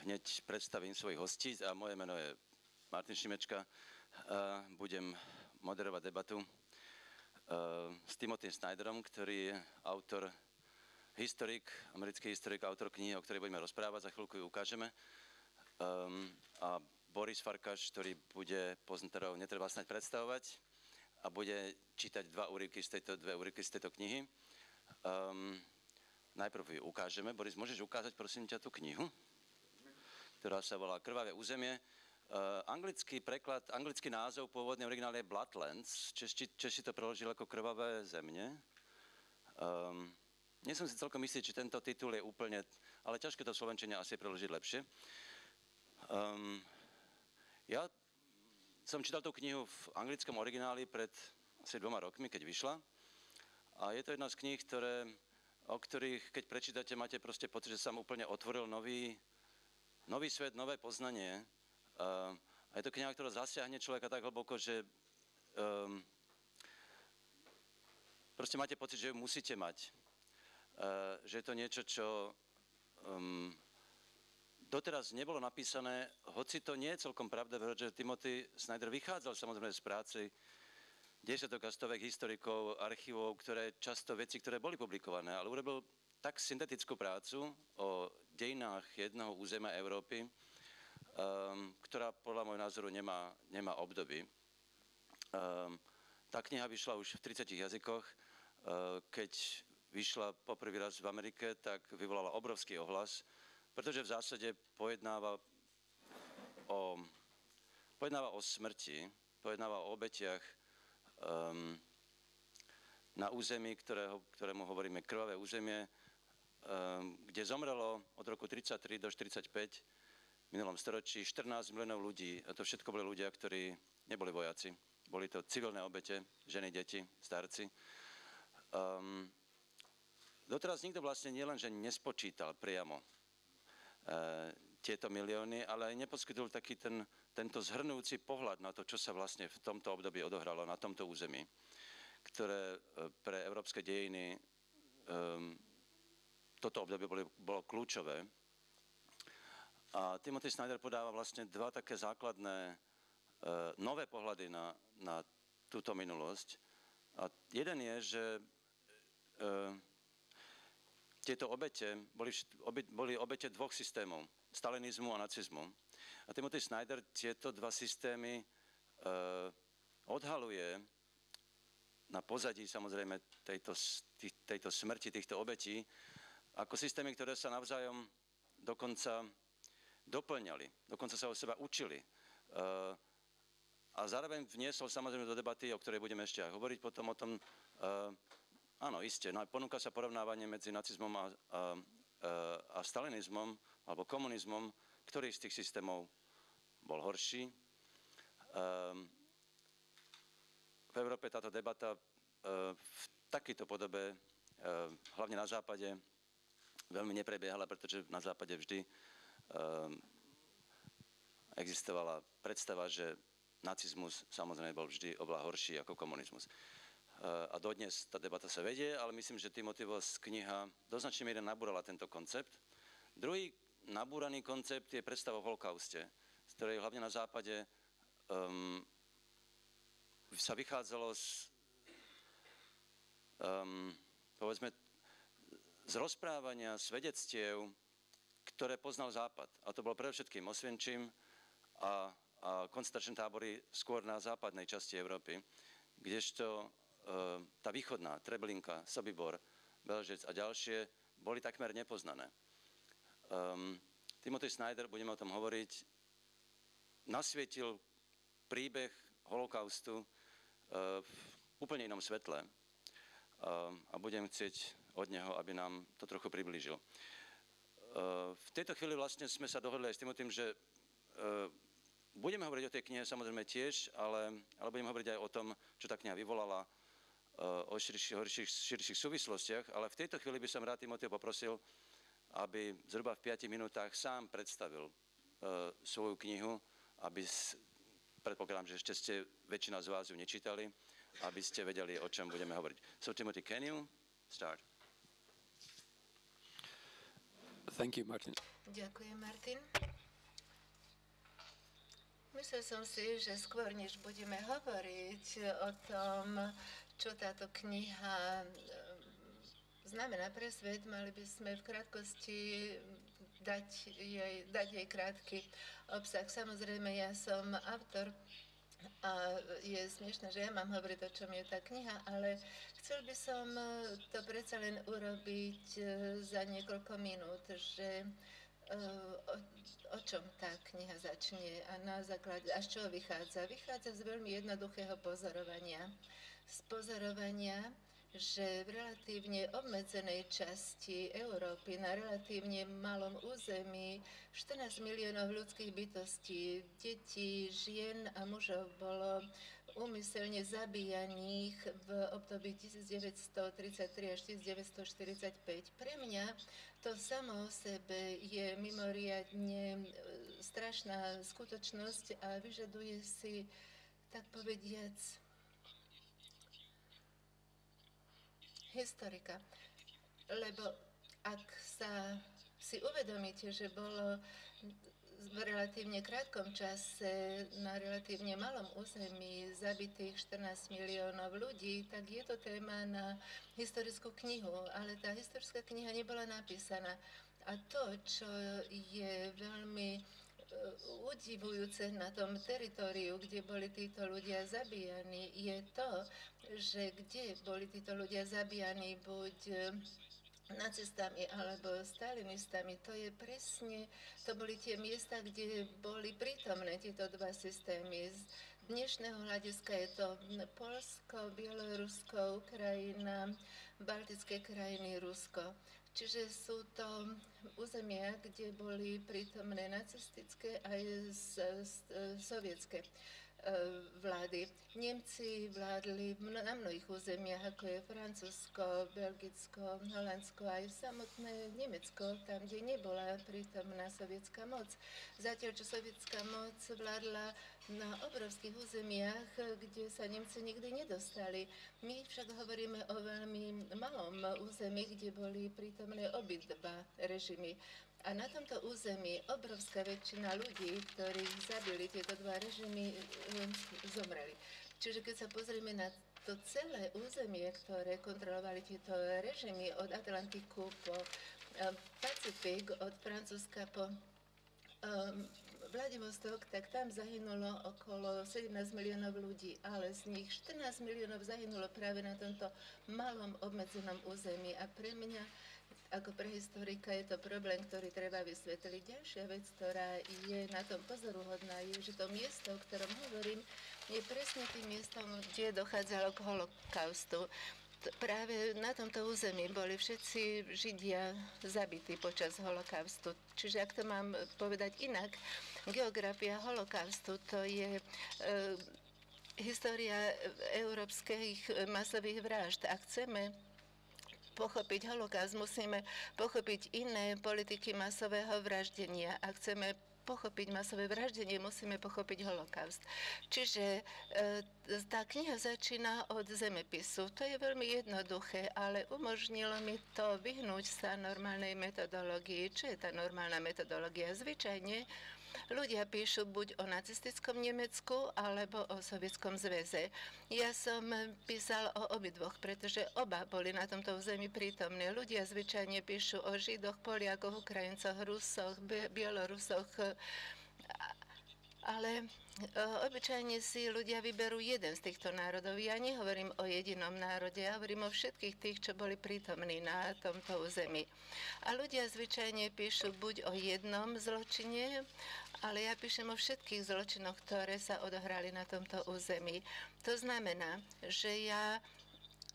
hneď predstavím svojich hostí a moje meno je Martin Šimečka. Budem moderovať debatu s Timothy Snyderom, ktorý je autor, americký historik, autor knihy, o ktorej budeme rozprávať, za chvíľku ju ukážeme. A Boris Farkáš, ktorý bude poznátorov netreba snáď predstavovať a bude čítať dve úryvky z tejto knihy. Najprv ju ukážeme. Boris, môžeš ukázať, prosím ťa, tú knihu, ktorá sa volá Krvavé územie. Anglický preklad, anglický názov pôvodný originál je Bloodlands. Češi to preložili ako Krvavé zemne. Nie som si celkom istý, či tento titul je úplne, ale ťažké to v slovenčine asi preložiť lepšie. Ja som čítal tú knihu v anglickom origináli pred asi 2 rokmi, keď vyšla. A je to jedna z kníh, o ktorých, keď prečítate, máte proste pocit, že sa vám úplne otvoril nový svet, nové poznanie. A je to kniha, ktorá zasiahne človeka tak hlboko, že proste máte pocit, že ju musíte mať. Že je to niečo, čo doteraz nebolo napísané, hoci to nie je celkom pravda, že Timothy Snyder vychádzal samozrejme z práce desiatok a stovek historikov, archívov, často veci, ktoré boli publikované, ale urobil tak syntetickú prácu o dejinách jednoho územia Európy, ktorá podľa môjho názoru nemá obdoby. Tá kniha vyšla už v 30 jazykoch. Keď vyšla poprvý raz v Amerike, tak vyvolala obrovský ohlas, pretože v zásade pojednáva o smrti, pojednáva o obetiach na území, ktorému hovoríme Krvavé územie, kde zomrelo od roku 1933 do 1945 v minulom storočí 14 miliónov ľudí. A to všetko boli ľudia, ktorí neboli vojaci. Boli to civilné obete, ženy, deti, starci. Doteraz nikto vlastne nielen, že nespočítal priamo tieto milióny, ale aj neposkytol taký tento zhrnujúci pohľad na to, čo sa vlastne v tomto období odohralo na tomto území, ktoré pre európske dejiny toto obdobie bolo kľúčové. A Timothy Snyder podáva vlastne dva také základné nové pohľady na túto minulosť. A jeden je, že tieto obete boli obete dvoch systémov, stalinizmu a nacizmu. A Timothy Snyder tieto dva systémy odhaluje na pozadí samozrejme tejto smrti, týchto obetí, ako systémy, ktoré sa navzájom dokonca doplňali, dokonca sa o seba učili. A zároveň vniesol samozrejme do debaty, o ktorej budeme ešte aj hovoriť potom o tom, áno, iste. Ponúka sa porovnávanie medzi nacizmom a stalinizmom alebo komunizmom, ktorý z tých systémov bol horší. V Európe táto debata v takejto podobe, hlavne na západe, veľmi neprebiehala, pretože na západe vždy existovala predstava, že nacizmus samozrejme bol vždy oveľa horší ako komunizmus. A dodnes tá debata sa vedie, ale myslím, že Timothyho kniha do značnej miery nabúrala tento koncept. Druhý nabúraný koncept je predstava o holokauste, z ktorej hlavne na západe sa vychádzalo z rozprávania svedectiev, ktoré poznal Západ. A to bol predovšetkým Osvienčim a koncentračné tábory skôr na západnej časti Európy, kdežto tá východná, Treblinka, Sobibor, Belžec a ďalšie boli takmer nepoznané. Timothy Snyder, budeme o tom hovoriť, nasvietil príbeh holokaustu v úplne inom svetle a budem chcieť od neho, aby nám to trochu priblížil. V tejto chvíli vlastne sme sa dohodli aj s Timothym, že budeme hovoriť o tej knihe samozrejme tiež, ale budeme hovoriť aj o tom, čo tá kniha vyvolala, o širších súvislostiach, ale v tejto chvíli by som rád Timothyho poprosil, aby zhruba v 5 minútach sám predstavil svoju knihu, aby, predpokladám, že ešte ste, väčšina z vás ju nečítali, aby ste vedeli, o čom budeme hovoriť. So Timothy, can you start? Thank you, Martin. Ďakujem, Martin. Myslel som si, že skôr, než budeme hovoriť o tom, čo táto kniha znamená pre svet, mali by sme v krátkosti dať jej krátky obsah. Samozrejme, ja som autor a je smiešné, že ja mám hovoriť, o čom je tá kniha, ale chcel by som to predsa len urobiť za niekoľko minút, že o čom tá kniha začne a na základe, a z čoho vychádza. Vychádza z veľmi jednoduchého pozorovania. Z pozorovania, že v relatívne obmedzenej časti Európy, na relatívne malom území, 14 miliónov ľudských bytostí, detí, žien a mužov bolo úmyselne zabíjaných v období 1933 až 1945. Pre mňa to samo o sebe je mimoriadne strašná skutočnosť a vyžaduje si, tak povediac, historika. Lebo ak sa si uvedomíte, že bolo v relatívne krátkom čase na relatívne malom území zabitých 14 miliónov ľudí, tak je to téma na historickú knihu, ale tá historická kniha nebola napísaná. A to, čo je veľmi udivujúce na tom teritóriu, kde boli títo ľudia zabíjani, je to, že kde boli títo ľudia zabíjani buď nacistami alebo stalinistami, to je presne, to boli tie miesta, kde boli prítomné tieto dva systémy. Z dnešného hľadiska je to Poľsko, Bielorusko, Ukrajina, Baltické krajiny, Rusko. Čiže sú to územia, kde boli prítomné nacistické aj sovietské vlády. Nemci vládli na mnohých územiach, ako je Francúzsko, Belgicko, Holandsko, aj samotné Nemecko, tam, kde nebola prítomná sovietská moc. Zatiaľ, čo sovietská moc vládla na obrovských územiach, kde sa Nemci nikdy nedostali. My však hovoríme o veľmi malom území, kde boli prítomné obidva režimy. A na tomto území obrovská väčšina ľudí, ktorých zabili tieto dva režimy, zomreli. Čiže keď sa pozrieme na to celé územie, ktoré kontrolovali tieto režimy od Atlantiku po Pacifik, od Francúzska po Vladivostok, tak tam zahynulo okolo 17 miliónov ľudí, ale z nich 14 miliónov zahynulo práve na tomto malom obmedzenom území. A pre mňa ako pre historika je to problém, ktorý treba vysvetliť. Ďalšia vec, ktorá je na tom pozoruhodná, je, že to miesto, o ktorom hovorím, je presne tým miestom, kde dochádzalo k holokaustu. Práve na tomto území boli všetci Židia zabití počas holokaustu. Čiže ak to mám povedať inak, geografia holokaustu to je história európskych masových vražd. Ak chceme pochopiť holokaust, musíme pochopiť iné politiky masového vraždenia. Ak chceme pochopiť masové vraždenie, musíme pochopiť holokaust. Čiže tá kniha začína od zemepisu. To je veľmi jednoduché, ale umožnilo mi to vyhnúť sa normálnej metodológii. Čo je tá normálna metodológia? Zvyčajne ľudia píšu buď o nacistickom Nemecku, alebo o Sovietskom zväze. Ja som písal o obidvoch, pretože oba boli na tomto území prítomní. Ľudia zvyčajne píšu o Židoch, Poliakoch, Ukrajincoch, Rusoch, Bielorusoch, ale obyčajne si ľudia vyberú jeden z týchto národov. Ja nehovorím o jedinom národe, ja hovorím o všetkých tých, čo boli prítomní na tomto území. A ľudia zvyčajne píšu buď o jednom zločine, ale ja píšem o všetkých zločinoch, ktoré sa odohrali na tomto území. To znamená, že ja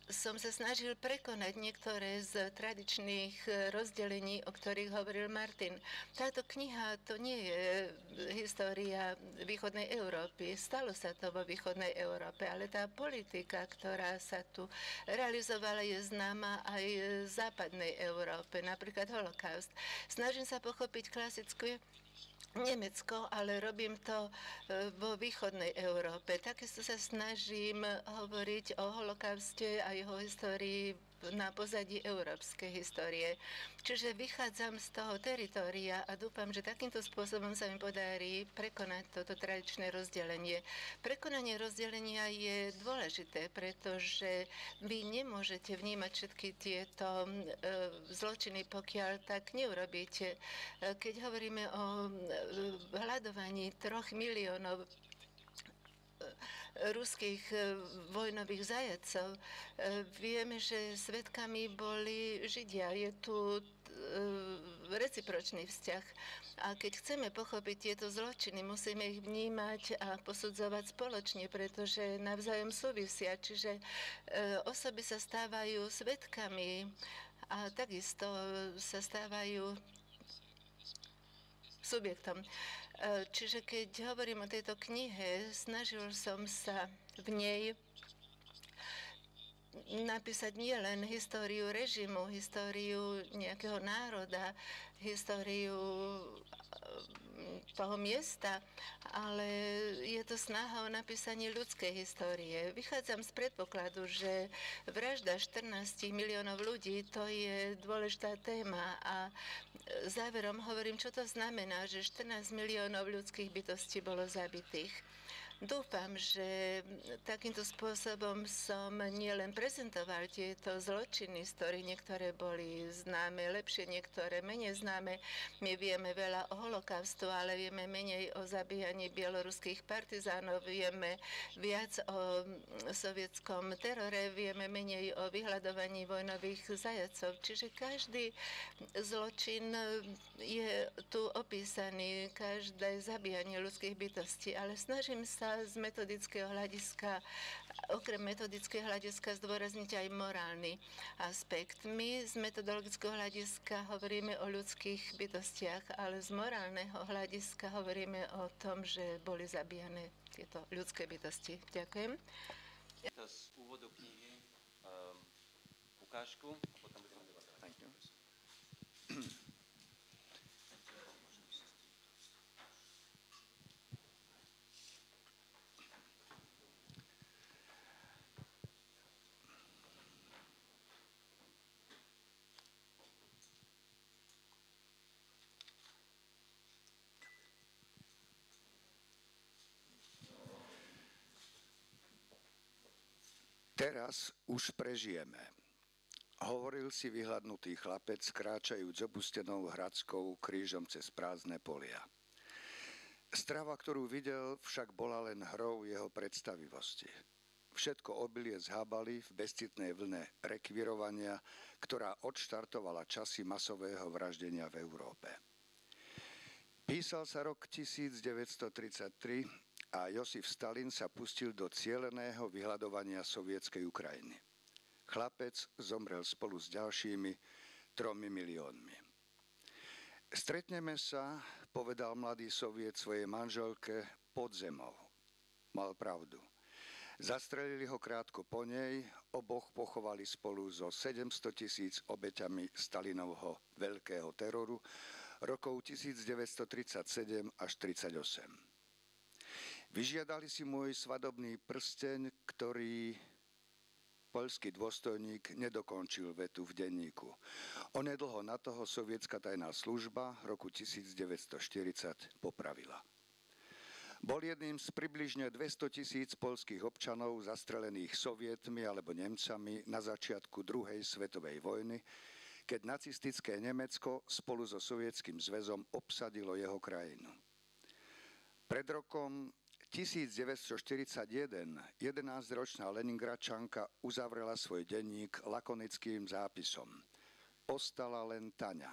som sa snažil prekonať niektoré z tradičných rozdelení, o ktorých hovoril Martin. Táto kniha to nie je história východnej Európy. Stalo sa to vo východnej Európe, ale tá politika, ktorá sa tu realizovala, je známa aj v západnej Európe, napríklad holokaust. Snažím sa pochopiť klasickú Nemecko, ale robím to vo východnej Európe. Takisto sa snažím hovoriť o holokauste a jeho histórii na pozadí európskej histórie. Čiže vychádzam z toho teritória a dúfam, že takýmto spôsobom sa mi podarí prekonať toto tradičné rozdelenie. Prekonanie rozdelenia je dôležité, pretože vy nemôžete vnímať všetky tieto zločiny, pokiaľ tak neurobíte. Keď hovoríme o hľadovaní 3 miliónov ruských vojnových zajacov. Vieme, že svedkami boli Židia. Je tu recipročný vzťah. A keď chceme pochopiť tieto zločiny, musíme ich vnímať a posudzovať spoločne, pretože navzájom súvisia. Čiže osoby sa stávajú svedkami a takisto sa stávajú subjektom. Čiže keď hovorím o tejto knihe, snažil som sa v nej napísať nielen históriu režimu, históriu nejakého národa, históriu toho miesta, ale je to snaha o napísanie ľudskej histórie. Vychádzam z predpokladu, že vražda 14 miliónov ľudí, to je dôležitá téma a záverom hovorím, čo to znamená, že 14 miliónov ľudských bytostí bolo zabitých. Dúfam, že takýmto spôsobom som nielen prezentoval tieto zločiny, z ktorých niektoré boli známe, lepšie niektoré menej známe. My vieme veľa o holokaustu, ale vieme menej o zabíjaní bieloruských partizánov, vieme viac o sovietskom terore, vieme menej o vyhľadovaní vojnových zajacov. Čiže každý zločin je tu opísaný, každé zabíjanie ľudských bytostí, ale snažím sa z metodického hľadiska, okrem metodického hľadiska zdôrazniť aj morálny aspekt. My z metodologického hľadiska hovoríme o ľudských bytostiach, ale z morálneho hľadiska hovoríme o tom, že boli zabíjane tieto ľudské bytosti. Ďakujem. Z úvodu knihy ukážku a potom budeme debatovať. Teraz už prežijeme, hovoril si vyhladnutý chlapec, kráčajúc opustenou Hradskou krížom cez prázdne polia. Strava, ktorú videl, však bola len hrou jeho predstavivosti. Všetko obilie zhábali v bezcitnej vlne rekvírovania, ktorá odštartovala časy masového vraždenia v Európe. Písal sa rok 1933 a Josif Stalin sa pustil do cieleného vyhľadovania sovietskej Ukrajiny. Chlapec zomrel spolu s ďalšími 3 miliónmi. Stretneme sa, povedal mladý Soviet svojej manželke, pod zemou. Mal pravdu. Zastrelili ho krátko po nej, oboch pochovali spolu so 700 000 obeťami Stalinovho veľkého teroru rokov 1937 až 1938. Vyžiadali si môj svadobný prsteň, ktorý poľský dôstojník nedokončil vetu v denníku. Onedlho na toho sovietská tajná služba roku 1940 popravila. Bol jedným z približne 200 000 poľských občanov zastrelených Sovietmi alebo Nemcami na začiatku druhej svetovej vojny, keď nacistické Nemecko spolu so Sovietským zväzom obsadilo jeho krajinu. Pred rokom 1941 11-ročná Leningradčanka uzavrela svoj denník lakonickým zápisom. Ostala len Taňa.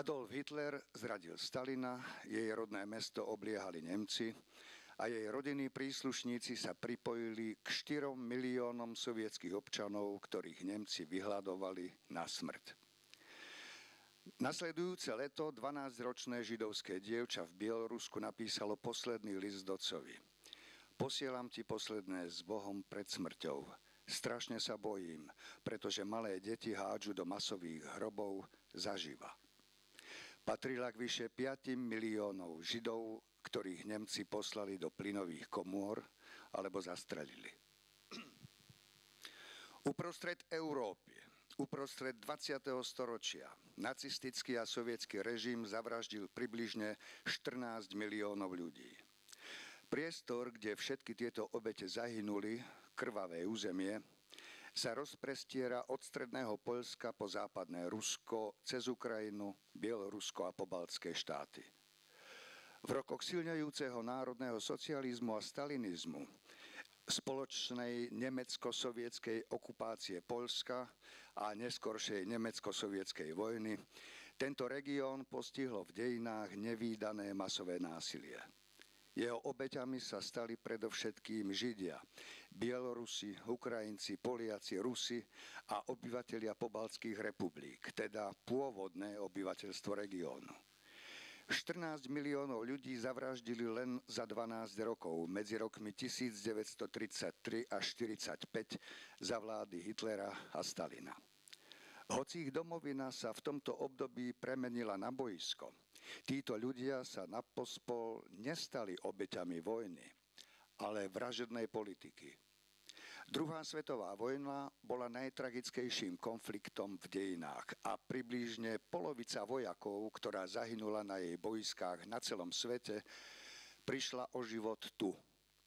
Adolf Hitler zradil Stalina, jej rodné mesto obliehali Nemci a jej rodinní príslušníci sa pripojili k 4 miliónom sovietských občanov, ktorých Nemci vyhľadovali na smrť. Nasledujúce leto 12-ročné židovské dievča v Bielorusku napísalo posledný list otcovi. Posielam ti posledné s Bohom pred smrťou. Strašne sa bojím, pretože malé deti hádžu do masových hrobov zaživa. Patrila k vyše 5 miliónov Židov, ktorých Nemci poslali do plynových komôr alebo zastrelili. Uprostred Európy, uprostred 20. storočia nacistický a sovietský režim zavraždil približne 14 miliónov ľudí. Priestor, kde všetky tieto obete zahynuli, krvavé územie, sa rozprestiera od stredného Poľska po západné Rusko, cez Ukrajinu, Bielorusko a pobaltské štáty. V rokoch silnejúceho národného socializmu a stalinizmu, spoločnej nemecko-sovietskej okupácie Poľska a neskoršej nemecko-sovietskej vojny, tento región postihlo v dejinách nevídané masové násilie. Jeho obeťami sa stali predovšetkým Židia, Bielorusi, Ukrajinci, Poliaci, Rusi a obyvatelia pobaltských republik, teda pôvodné obyvateľstvo regiónu. 14 miliónov ľudí zavraždili len za 12 rokov, medzi rokmi 1933 až 1945 za vlády Hitlera a Stalina. Hoci ich domovina sa v tomto období premenila na boisko, títo ľudia sa napospol nestali obeťami vojny, ale vražednej politiky. Druhá svetová vojna bola najtragickejším konfliktom v dejinách a približne polovica vojakov, ktorá zahynula na jej boiskách na celom svete, prišla o život tu,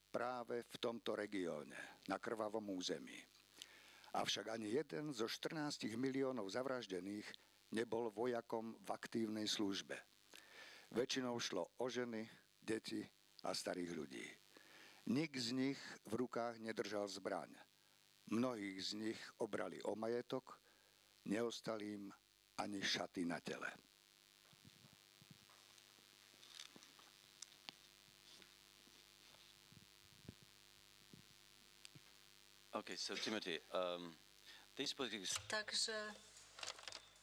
práve v tomto regióne, na krvavom území. Avšak ani jeden zo 14 miliónov zavraždených nebol vojakom v aktívnej službe. Väčšinou šlo o ženy, deti a starých ľudí. Nik z nich v rukách nedržal zbraň. Mnohých z nich obrali o majetok, neostali im ani šaty na tele. Okay, so Timothy, these politics... Takže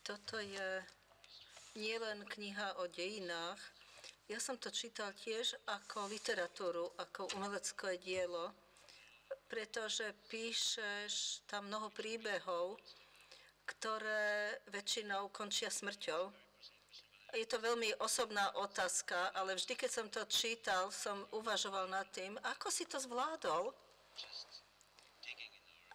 toto je nielen kniha o dejinách. Ja som to čítal tiež ako literatúru, ako umelecké dielo, pretože píšeš tam mnoho príbehov, ktoré väčšinou končia smrťou. Je to veľmi osobná otázka, ale vždy, keď som to čítal, som uvažoval nad tým, ako si to zvládol.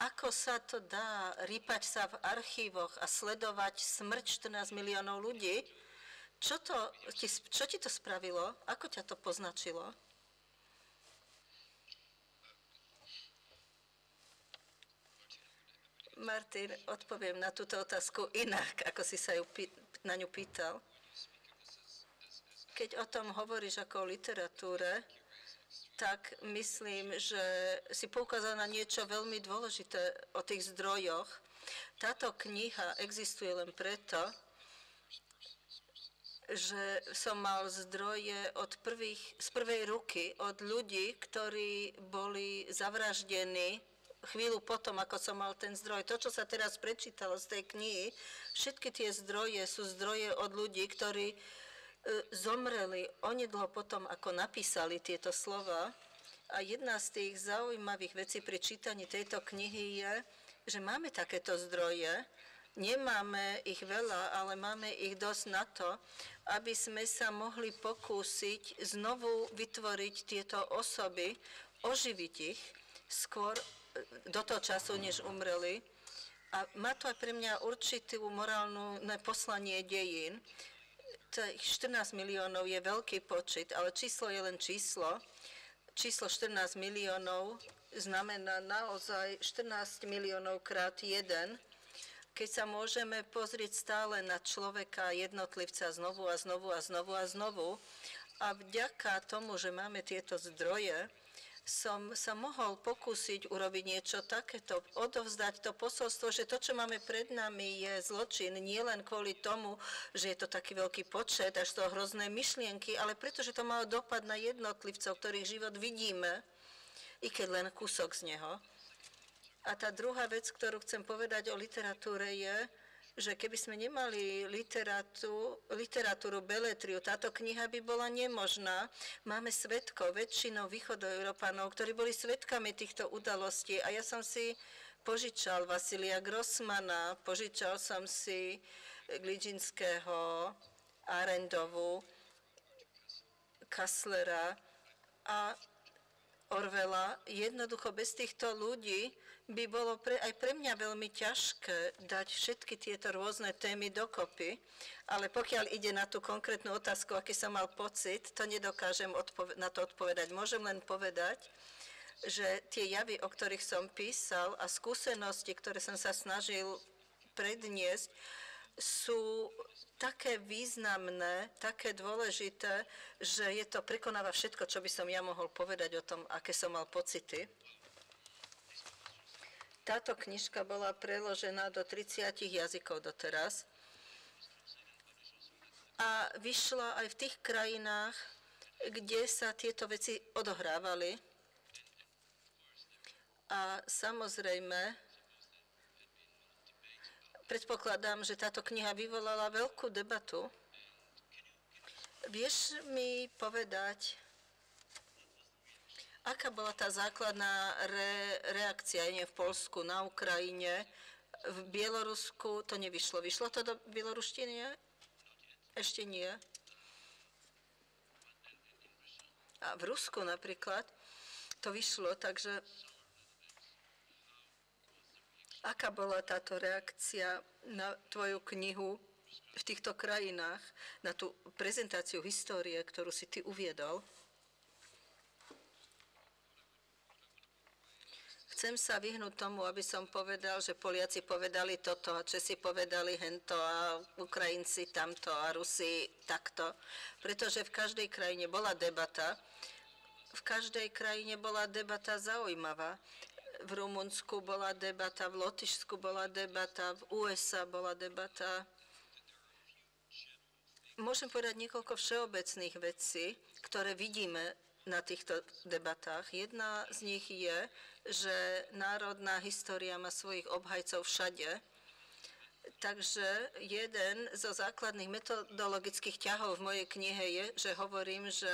Ako sa to dá rýpať sa v archívoch a sledovať smrť 14 miliónov ľudí? Čo ti to spravilo? Ako ťa to poznačilo? Martin, odpoviem na túto otázku inak, ako si sa na ňu pýtal. Keď o tom hovoríš ako o literatúre, tak myslím, že si poukázal na niečo veľmi dôležité o tých zdrojoch. Táto kniha existuje len preto, že som mal zdroje z prvej ruky od ľudí, ktorí boli zavraždení chvíľu potom, ako som mal ten zdroj. To, čo sa teraz prečítalo z tej knihy, všetky tie zdroje sú zdroje od ľudí, ktorí zomreli onedlho potom, ako napísali tieto slova. A jedna z tých zaujímavých vecí pri čítaní tejto knihy je, že máme takéto zdroje. Nemáme ich veľa, ale máme ich dosť na to, aby sme sa mohli pokúsiť znovu vytvoriť tieto osoby, oživiť ich skôr do toho času, než umreli. A má to aj pre mňa určitú morálne poslanie dejín. 14 miliónov je veľký počet, ale číslo je len číslo. Číslo 14 miliónov znamená naozaj 14 miliónov krát 1. Keď sa môžeme pozrieť stále na človeka, jednotlivca znovu a znovu a znovu a znovu. A vďaka tomu, že máme tieto zdroje, som sa mohol pokúsiť urobiť niečo takéto, odovzdať to posolstvo, že to, čo máme pred nami, je zločin nie len kvôli tomu, že je to taký veľký počet, až to hrozné myšlienky, ale pretože to malo dopad na jednotlivcov, ktorých život vidíme, i keď len kúsok z neho. A tá druhá vec, ktorú chcem povedať o literatúre je, že keby sme nemali literatúru, beletriu, táto kniha by bola nemožná. Máme svedkov, väčšinou východoeurópanov, ktorí boli svedkami týchto udalostí. A ja som si požičal Vasilia Grossmana, požičal som si Glidzinského, Arendovu, Kasslera a Orwella. Jednoducho bez týchto ľudí by bolo aj pre mňa veľmi ťažké dať všetky tieto rôzne témy dokopy, ale pokiaľ ide na tú konkrétnu otázku, aký som mal pocit, to nedokážem na to odpovedať. Môžem len povedať, že tie javy, o ktorých som písal a skúsenosti, ktoré som sa snažil predniesť, sú také významné, také dôležité, že je to prekonáva všetko, čo by som ja mohol povedať o tom, aké som mal pocity. Táto knižka bola preložená do 30 jazykov doteraz a vyšla aj v tých krajinách, kde sa tieto veci odohrávali. A samozrejme, predpokladám, že táto kniha vyvolala veľkú debatu. Vieš mi povedať, aká bola tá základná reakcia nie v Poľsku, na Ukrajine, v Bielorusku to nevyšlo. Vyšlo to do bieloruštiny? Ešte nie. A v Rusku napríklad to vyšlo, takže aká bola táto reakcia na tvoju knihu v týchto krajinách, na tú prezentáciu histórie, ktorú si ty uviedol? Chcem sa vyhnúť tomu, aby som povedal, že Poliaci povedali toto, a Česi povedali hento a Ukrajinci tamto a Rusi takto, pretože v každej krajine bola debata. V každej krajine bola debata zaujímavá. V Rumunsku bola debata, v Lotyšsku bola debata, v USA bola debata. Môžem povedať niekoľko všeobecných vecí, ktoré vidíme na týchto debatách. Jedna z nich je, že národná história má svojich obhajcov všade. Takže jeden zo základných metodologických ťahov v mojej knihe je, že hovorím, že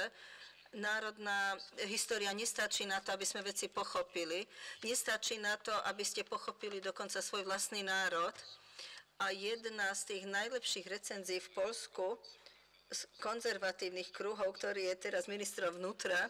národná história nestačí na to, aby sme veci pochopili. Nestačí na to, aby ste pochopili dokonca svoj vlastný národ. A jedna z tých najlepších recenzií v Poľsku z konzervatívnych kruhov, ktorý je teraz ministrom vnútra,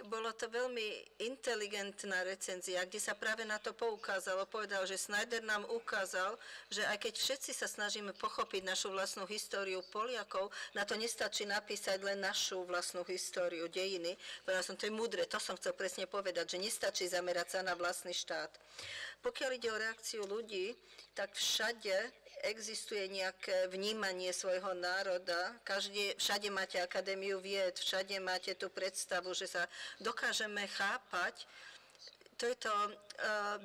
bolo to veľmi inteligentná recenzia, kde sa práve na to poukázalo. Povedal, že Snyder nám ukázal, že aj keď všetci sa snažíme pochopiť našu vlastnú históriu Poliakov, na to nestačí napísať len našu vlastnú históriu, dejiny. Povedal som, to je múdre, to som chcel presne povedať, že nestačí zamerať sa na vlastný štát. Pokiaľ ide o reakciu ľudí, tak všade existuje nejaké vnímanie svojho národa. Všade máte akadémiu vied, všade máte tú predstavu, že sa dokážeme chápať. To je to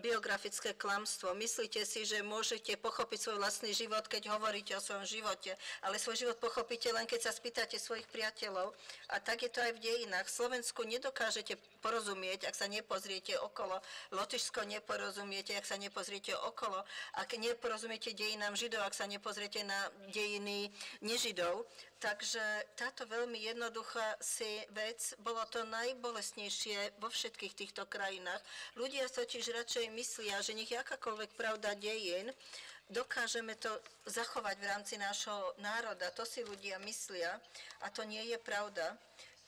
biografické klamstvo. Myslíte si, že môžete pochopiť svoj vlastný život, keď hovoríte o svojom živote, ale svoj život pochopíte len, keď sa spýtate svojich priateľov. A tak je to aj v dejinách. Slovensku nedokážete porozumieť, ak sa nepozriete okolo. Lotyšsko neporozumiete, ak sa nepozriete okolo. Ak neporozumiete dejinám Židov, ak sa nepozriete na dejiny nežidov. Takže táto veľmi jednoduchá vec bolo to najbolestnejšie vo všetkých týchto krajinách. Ľudia totiž radšej myslia, že nech je akákoľvek pravda dejín, dokážeme to zachovať v rámci nášho národa. To si ľudia myslia a to nie je pravda.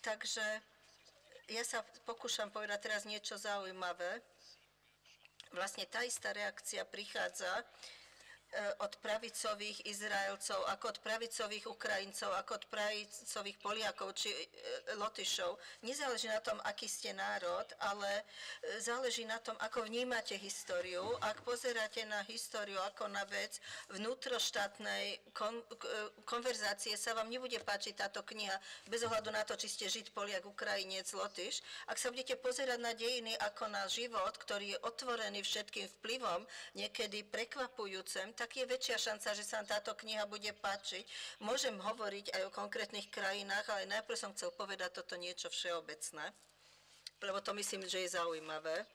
Takže ja sa pokúšam povedať teraz niečo zaujímavé. Vlastne tá istá reakcia prichádza od pravicových Izraelcov, ako od pravicových Ukrajincov, ako od pravicových Poliakov či Lotyšov. Nezáleží na tom, aký ste národ, ale záleží na tom, ako vnímate históriu. Ak pozeráte na históriu ako na vec vnútroštátnej konverzácie, sa vám nebude páčiť táto kniha bez ohľadu na to, či ste Žid, Poliak, Ukrajinec, Lotyš. Ak sa budete pozerať na dejiny ako na život, ktorý je otvorený všetkým vplyvom, niekedy prekvapujúcem, tak je väčšia šanca, že sa vám táto kniha bude páčiť. Môžem hovoriť aj o konkrétnych krajinách, ale najprv som chcel povedať toto niečo všeobecné, lebo to myslím, že je zaujímavé.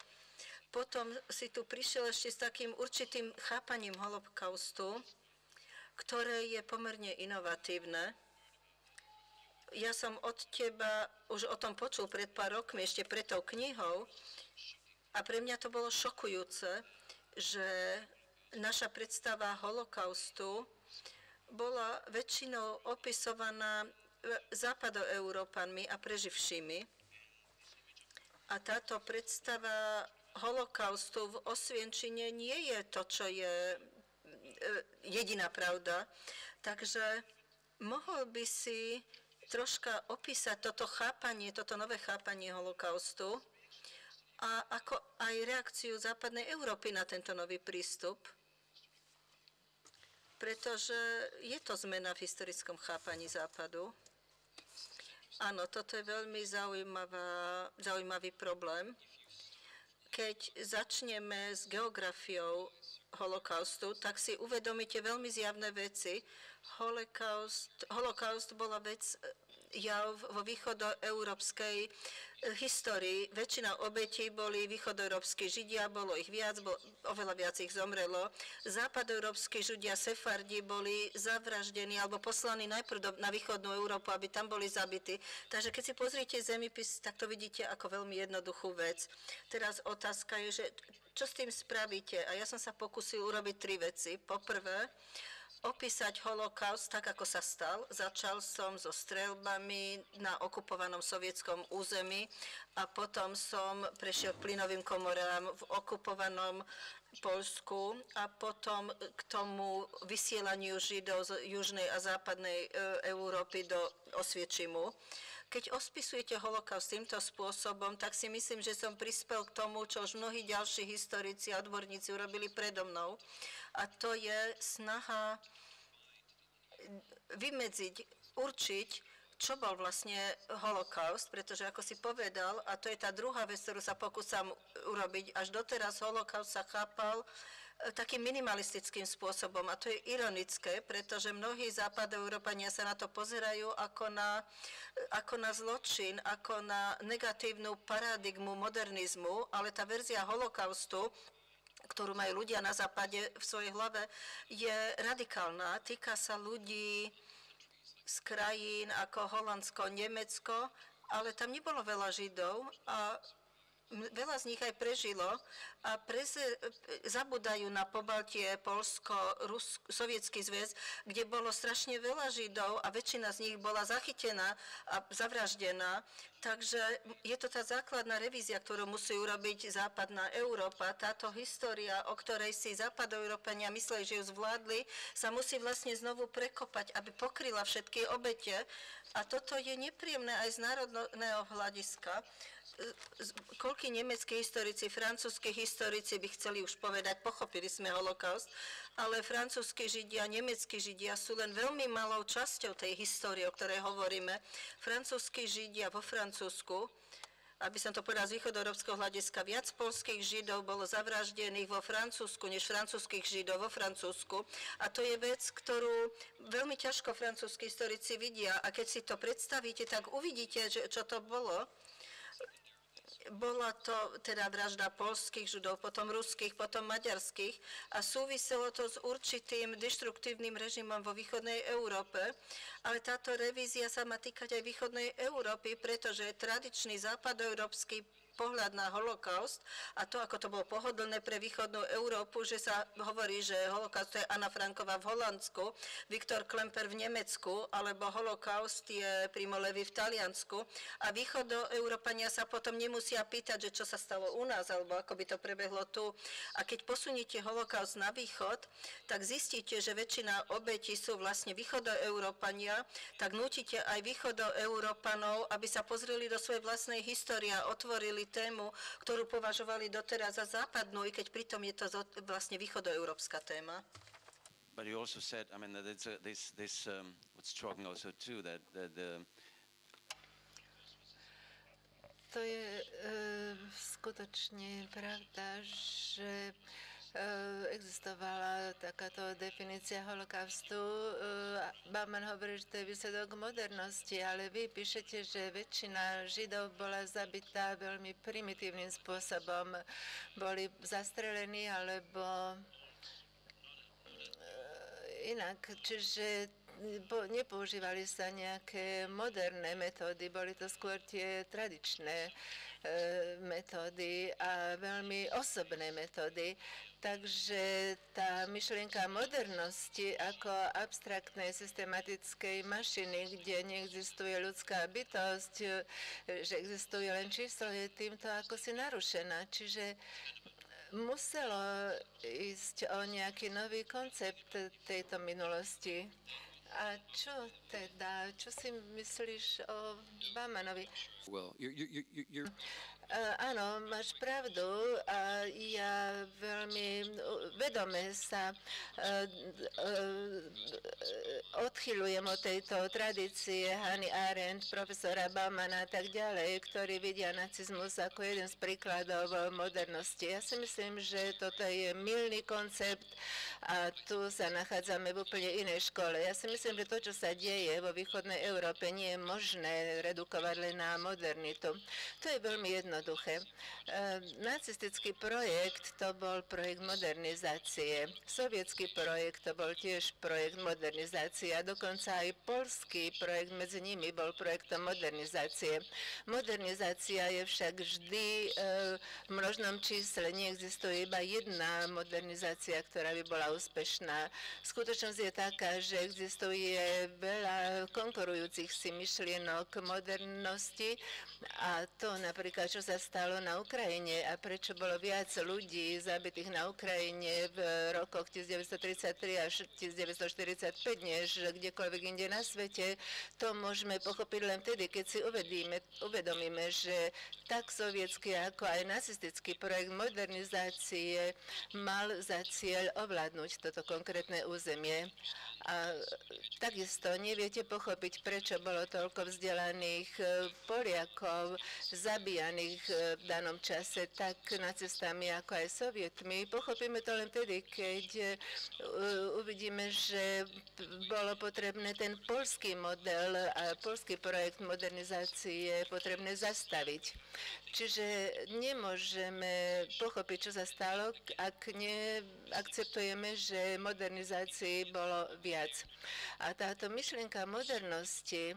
Potom si tu prišiel ešte s takým určitým chápaním holokaustu, ktoré je pomerne inovatívne. Ja som od teba už o tom počul pred pár rokmi, ešte pred tou knihou, a pre mňa to bolo šokujúce, že naša predstava holokaustu bola väčšinou opisovaná západoeurópanmi a preživšími. A táto predstava holokaustu v Osvienčine nie je to, čo je jediná pravda. Takže mohol by si troška opísať toto chápanie, toto nové chápanie holokaustu a ako aj reakciu západnej Európy na tento nový prístup? Pretože je to zmena v historickom chápaní Západu. Áno, toto je veľmi zaujímavý problém. Keď začneme s geografiou holokaustu, tak si uvedomíte veľmi zjavné veci. Holokaust bola jav vo východoeurópskej histórii. Väčšina obetí boli východoeurópski Židia, bolo ich viac, oveľa viac ich zomrelo. Západoeurópski Židia, Sefardi boli zavraždení alebo poslaní najprv na východnú Európu, aby tam boli zabití. Takže keď si pozriete zemepis, tak to vidíte ako veľmi jednoduchú vec. Teraz otázka je, že čo s tým spravíte? A ja som sa pokúsil urobiť 3 veci. Poprvé, opísať holokaust tak, ako sa stal. Začal som so streľbami na okupovanom sovietskom území a potom som prešiel k plynovým komorám v okupovanom Poľsku a potom k tomu vysielaniu Židov z južnej a západnej Európy do Osviečimu. Keď ospisujete holokaust týmto spôsobom, tak si myslím, že som prispel k tomu, čo už mnohí ďalší historici a odborníci urobili predo mnou. A to je snaha vymedziť, určiť, čo bol vlastne holokaust, pretože ako si povedal, a to je tá druhá vec, ktorú sa pokúsam urobiť, až doteraz holokaust sa chápal takým minimalistickým spôsobom. A to je ironické, pretože mnohí západoeurópania sa na to pozerajú ako na zločin, ako na negatívnu paradigmu modernizmu, ale tá verzia holokaustu, ktorú majú ľudia na západe v svojej hlave, je radikálna. Týka sa ľudí z krajín ako Holandsko, Nemecko, ale tam nebolo veľa Židov a veľa z nich aj prežilo a zabúdajú na Pobaltie, Poľsko, Sovietsky zväz, kde bolo strašne veľa Židov a väčšina z nich bola zachytená a zavraždená. Takže je to tá základná revízia, ktorú musí urobiť západná Európa. Táto história, o ktorej si západoeurópania mysleli, že ju zvládli, sa musí vlastne znovu prekopať, aby pokryla všetky obete. A toto je nepríjemné aj z národného hľadiska. Koľkí nemeckí historici, francúzski historici by chceli už povedať, pochopili sme holokaust, ale francúzski Židia, nemeckí Židia sú len veľmi malou časťou tej histórie, o ktorej hovoríme. Francúzski Židia vo Francúzsku, aby som to povedal z východoeurópskeho hľadiska, viac poľských Židov bolo zavraždených vo Francúzsku, než francúzskych Židov vo Francúzsku. A to je vec, ktorú veľmi ťažko francúzski historici vidia. A keď si to predstavíte, tak uvidíte, čo to bolo. Bola to teda vražda poľských Židov, potom ruských, potom maďarských a súviselo to s určitým deštruktívnym režimom vo východnej Európe. Ale táto revízia sa má týkať aj východnej Európy, pretože tradičný západoeurópsky pohľad na holokaust a to, ako to bolo pohodlné pre východnú Európu, že sa hovorí, že holokaust je Anna Franková v Holandsku, Viktor Klemper v Nemecku, alebo holokaust je Primo Levi v Taliansku a východoeurópania sa potom nemusia pýtať, že čo sa stalo u nás, alebo ako by to prebehlo tu. A keď posuniete holokaust na východ, tak zistíte, že väčšina obetí sú vlastne východoeurópania, tak nútite aj východoeurópanov, aby sa pozreli do svojej vlastnej histórie a otvorili tému, ktorú považovali doteraz za západnú, i keď pritom je to vlastne východoeurópska téma. But you also said, I mean, that what's striking also too, that to je skutočne pravda, že existovala takáto definícia holokaustu. Bauman hovorí, že to je výsledok modernosti, ale vy píšete, že väčšina Židov bola zabitá veľmi primitívnym spôsobom. Boli zastrelení alebo inak. Čiže nepoužívali sa nejaké moderné metódy, boli to skôr tie tradičné metódy a veľmi osobné metódy. Takže tá myšlienka modernosti ako abstraktnej systematickej mašiny, kde neexistuje ľudská bytosť, že existuje len číslo, je týmto ako si narušená. Čiže muselo ísť o nejaký nový koncept tejto minulosti. A čo si myslíš o Baumanovi? Well, you're Áno, máš pravdu a ja veľmi vedome sa odchyľujem od tejto tradície Hannah Arendt, profesora Baumana a tak ďalej, ktorí vidia nacizmus ako jeden z príkladov modernosti. Ja si myslím, že toto je mylný koncept a tu sa nachádzame v úplne inej škole. Ja si myslím, že to, čo sa deje vo východnej Európe, nie je možné redukovať len na modernitu. To je veľmi jednoduché. Nacistický projekt to bol projekt modernizácie. Sovietský projekt to bol tiež projekt modernizácie a dokonca aj poľský projekt medzi nimi bol projektom modernizácie. Modernizácia je však vždy v množnom čísle. Neexistuje iba jedna modernizácia, ktorá by bola úspešná. Skutočnosť je taká, že existuje veľa konkurujúcich si myšlienok modernosti a to napríklad, čo sa stalo na Ukrajine a prečo bolo viac ľudí zabitých na Ukrajine v rokoch 1933 až 1945 než kdekoľvek inde na svete, to môžeme pochopiť len vtedy, keď si uvedomíme, že tak sovietský ako aj nacistický projekt modernizácie mal za cieľ ovládnuť toto konkrétne územie. A takisto neviete pochopiť, prečo bolo toľko vzdelaných Poliakov zabíjaných v danom čase tak nacistami ako aj sovietmi. Pochopíme to len vtedy, keď uvidíme, že bolo potrebné ten poľský model a poľský projekt modernizácie potrebné zastaviť. Čiže nemôžeme pochopiť, čo sa stalo, ak neakceptujeme, že modernizácii bolo viac. A táto myšlienka modernosti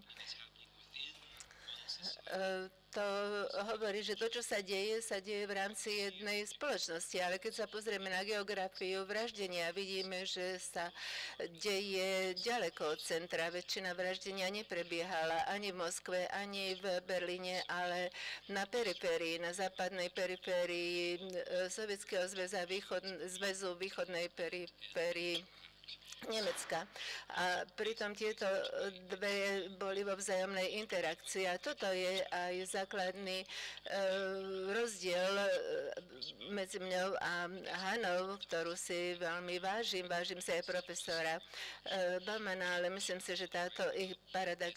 to hovorí, že to, čo sa deje v rámci jednej spoločnosti. Ale keď sa pozrieme na geografiu vraždenia, vidíme, že sa deje ďaleko od centra. Väčšina vraždenia neprebiehala ani v Moskve, ani v Berlíne, ale na periférii, na západnej periférii Sovietskeho zväzu východnej periférii Nemecka. A pritom tieto dve boli vo vzájomnej interakcii. A toto je aj základný rozdiel medzi mňou a Hanou, ktorú si veľmi vážim. Vážim si aj profesora Baumana, ale myslím si, že táto ich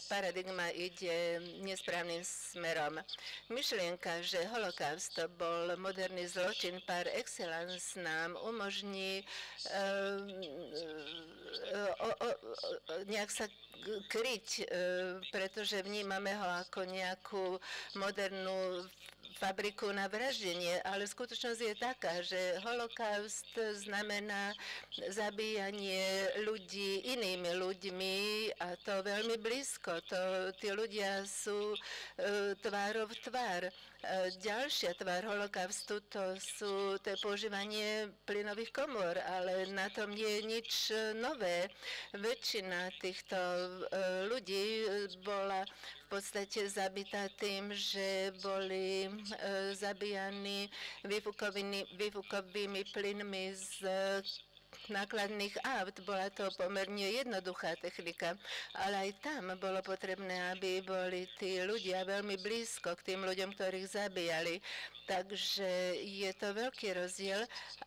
paradigma ide nesprávnym smerom. Myšlienka, že holokaust to bol moderný zločin par excellence, nám umožní nejak sa kryť, pretože vnímame ho ako nejakú modernú fabriku na vraždenie, ale skutočnosť je taká, že holokaust znamená zabíjanie ľudí inými ľuďmi a to veľmi blízko. Tí ľudia sú tvárov v tvár. Ďalšia tvár holokaustu to je používanie plynových komôr, ale na tom nie je nič nové. Väčšina týchto ľudí bola v podstate zabitá tým, že boli zabíjani výfukovými plynmi z nákladných aut. Bola to pomerne jednoduchá technika, ale aj tam bolo potrebné, aby boli tí ľudia veľmi blízko k tým ľuďom, ktorých zabíjali. Takže je to veľký rozdiel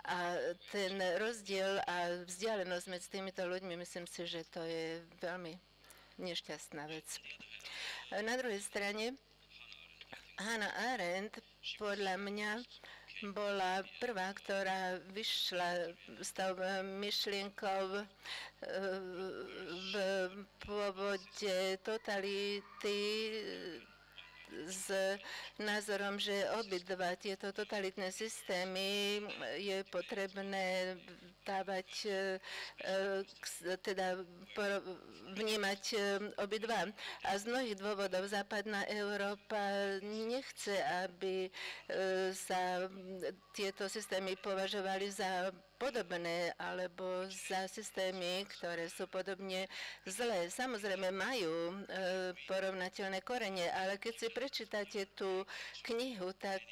a ten rozdiel a vzdialenosť medzi týmito ľuďmi, myslím si, že to je veľmi nešťastná vec. Na druhej strane, Hannah Arendt podľa mňa bola prvá, ktorá vyšla s tou myšlienkou v pôvode totality s názorom, že obidva tieto totalitné systémy je potrebné dávať, teda vnímať obidva. A z mnohých dôvodov západná Európa nechce, aby sa tieto systémy považovali za podobné, alebo za systémy, ktoré sú podobne zlé. Samozrejme majú porovnateľné korene, ale keď si prečítate tú knihu, tak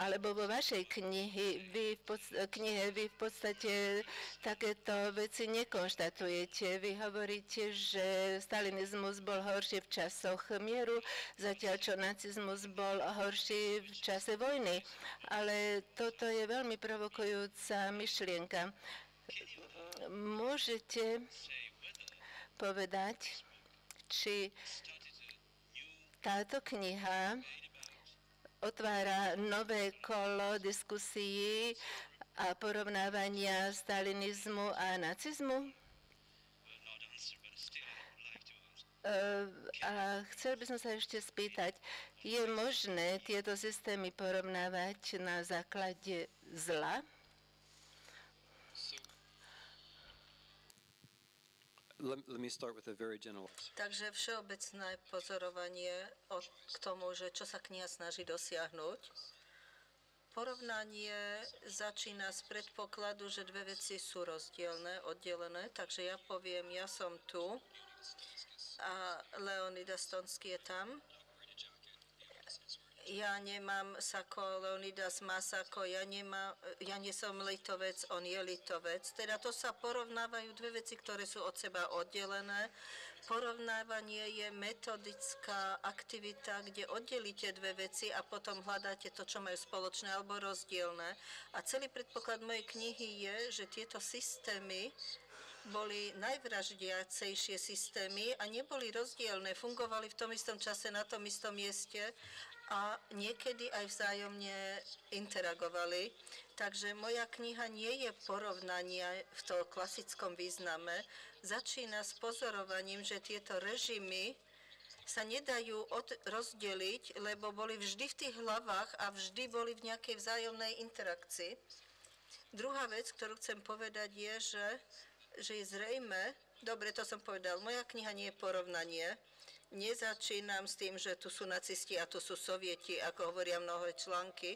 alebo vo vašej knihe vy v podstate takéto veci nekonštatujete. Vy hovoríte, že stalinizmus bol horší v časoch mieru, zatiaľ čo nacizmus bol horší v čase vojny. Ale toto je veľmi provokujúca myšlienka. Môžete povedať, či táto kniha otvára nové kolo diskusií a porovnávania stalinizmu a nacizmu? A chcel by som sa ešte spýtať, je možné tieto systémy porovnávať na základe zla? Let me start with a very general. Takže všeobecné pozorovanie k tomu, že čo sa kniha snaží dosiahnuť. Porovnanie začína z predpokladu, že dve veci sú rozdielne, oddelené, takže ja poviem, ja som tu a Leonidas Tonský je tam. Ja nemám sako, Leonidas má sako, ja nie som Litovec, on je Litovec. Teda to sa porovnávajú dve veci, ktoré sú od seba oddelené. Porovnávanie je metodická aktivita, kde oddelíte dve veci a potom hľadáte to, čo majú spoločné alebo rozdielne. A celý predpoklad mojej knihy je, že tieto systémy boli najvraždiacejšie systémy a neboli rozdielne, fungovali v tom istom čase na tom istom mieste a niekedy aj vzájomne interagovali. Takže moja kniha nie je porovnania v tom klasickom význame. Začína s pozorovaním, že tieto režimy sa nedajú rozdeliť, lebo boli vždy v tých hlavách a vždy boli v nejakej vzájomnej interakcii. Druhá vec, ktorú chcem povedať, je, že je zrejme, dobre, to som povedal, moja kniha nie je porovnanie. Nezačínam s tým, že tu sú nacisti a tu sú sovieti, ako hovoria mnohé články.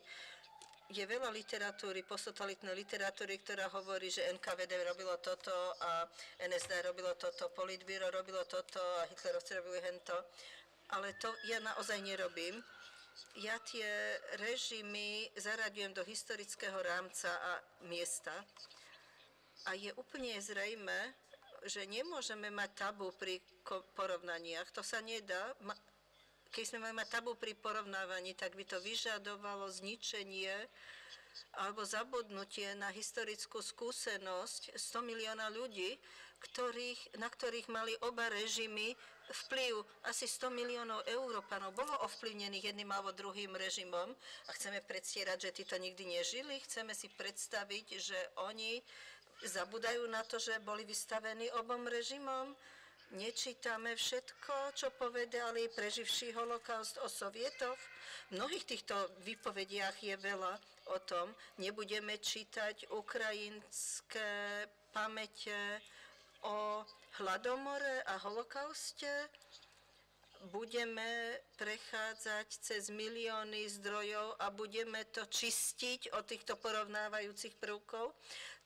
Je veľa literatúry, posttotalitnej literatúry, ktorá hovorí, že NKVD robilo toto a NSD robilo toto, Politbüro robilo toto a Hitlerovci robili hento. Ale to ja naozaj nerobím. Ja tie režimy zaraďujem do historického rámca a miesta. A je úplne zrejme, že nemôžeme mať tabu pri porovnaniach. To sa nedá. Keď sme mali mať tabu pri porovnávaní, tak by to vyžadovalo zničenie alebo zabudnutie na historickú skúsenosť 100 milióna ľudí, na ktorých mali oba režimy vplyv. Asi 100 miliónov Európanov bolo ovplyvnených jedným alebo druhým režimom a chceme predstierať, že títo nikdy nežili. Chceme si predstaviť, že oni zabudajú na to, že boli vystavení obom režimom. Nečítame všetko, čo povedali preživší holokaust o Sovietoch. V mnohých týchto výpovediach je veľa o tom. Nebudeme čítať ukrajinské pamäte o hladomore a holokauste. Budeme prechádzať cez milióny zdrojov a budeme to čistiť od týchto porovnávajúcich prvkov.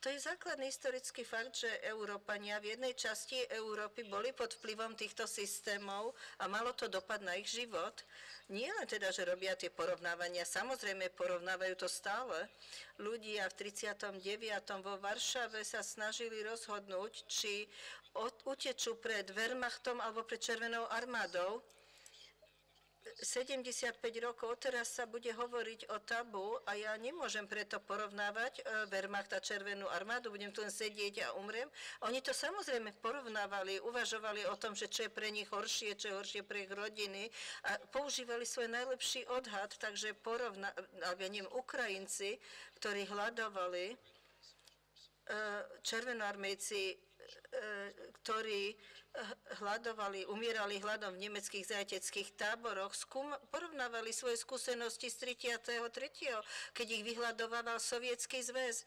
To je základný historický fakt, že Európania v jednej časti Európy boli pod vplyvom týchto systémov a malo to dopad na ich život. Nie len teda, že robia tie porovnávania, samozrejme porovnávajú to stále. Ľudia v 39. vo Varšave sa snažili rozhodnúť, či utečú pred Wehrmachtom alebo pred Červenou armádou. 75 rokov, teraz sa bude hovoriť o tabu a ja nemôžem preto porovnávať Wehrmacht a Červenú armádu, budem tu len sedieť a umriem. Oni to samozrejme porovnávali, uvažovali o tom, že čo je pre nich horšie, čo je horšie pre ich rodiny a používali svoj najlepší odhad, takže Ukrajinci, ktorí hľadovali, červenoarmejci, ktorí hľadovali, umierali hladom v nemeckých zajateckých táboroch, porovnávali svoje skúsenosti z 33., keď ich vyhľadovával Sovietsky zväz.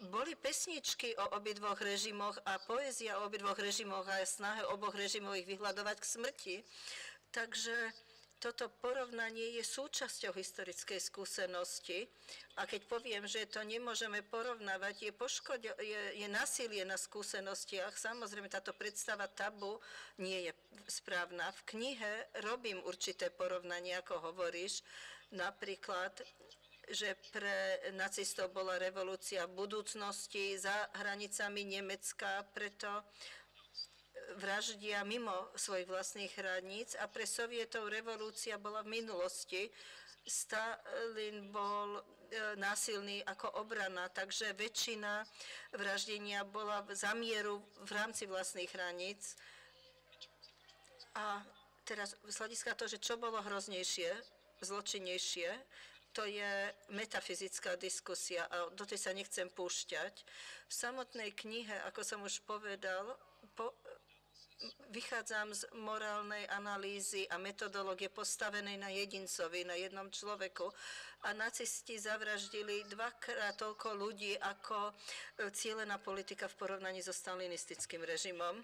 Boli pesničky o obidvoch režimoch a poézia o obidvoch režimoch a snahe oboch režimov ich vyhľadovať k smrti. Takže toto porovnanie je súčasťou historickej skúsenosti a keď poviem, že to nemôžeme porovnávať, je násilie na skúsenostiach. Samozrejme, táto predstava tabu nie je správna. V knihe robím určité porovnanie, ako hovoríš, napríklad, že pre nacistov bola revolúcia v budúcnosti za hranicami Nemecka, preto vraždia mimo svojich vlastných hraníc a pre Sovietov revolúcia bola v minulosti. Stalin bol násilný ako obrana, takže väčšina vraždenia bola za mieru v rámci vlastných hraníc. A teraz z hľadiska toho, že čo bolo hroznejšie, zločinnejšie, to je metafyzická diskusia a do tej sa nechcem púšťať. V samotnej knihe, ako som už povedal, vychádzam z morálnej analýzy a metodológie postavenej na jedincovi, na jednom človeku. A nacisti zavraždili dvakrát toľko ľudí ako cielená politika v porovnaní so stalinistickým režimom.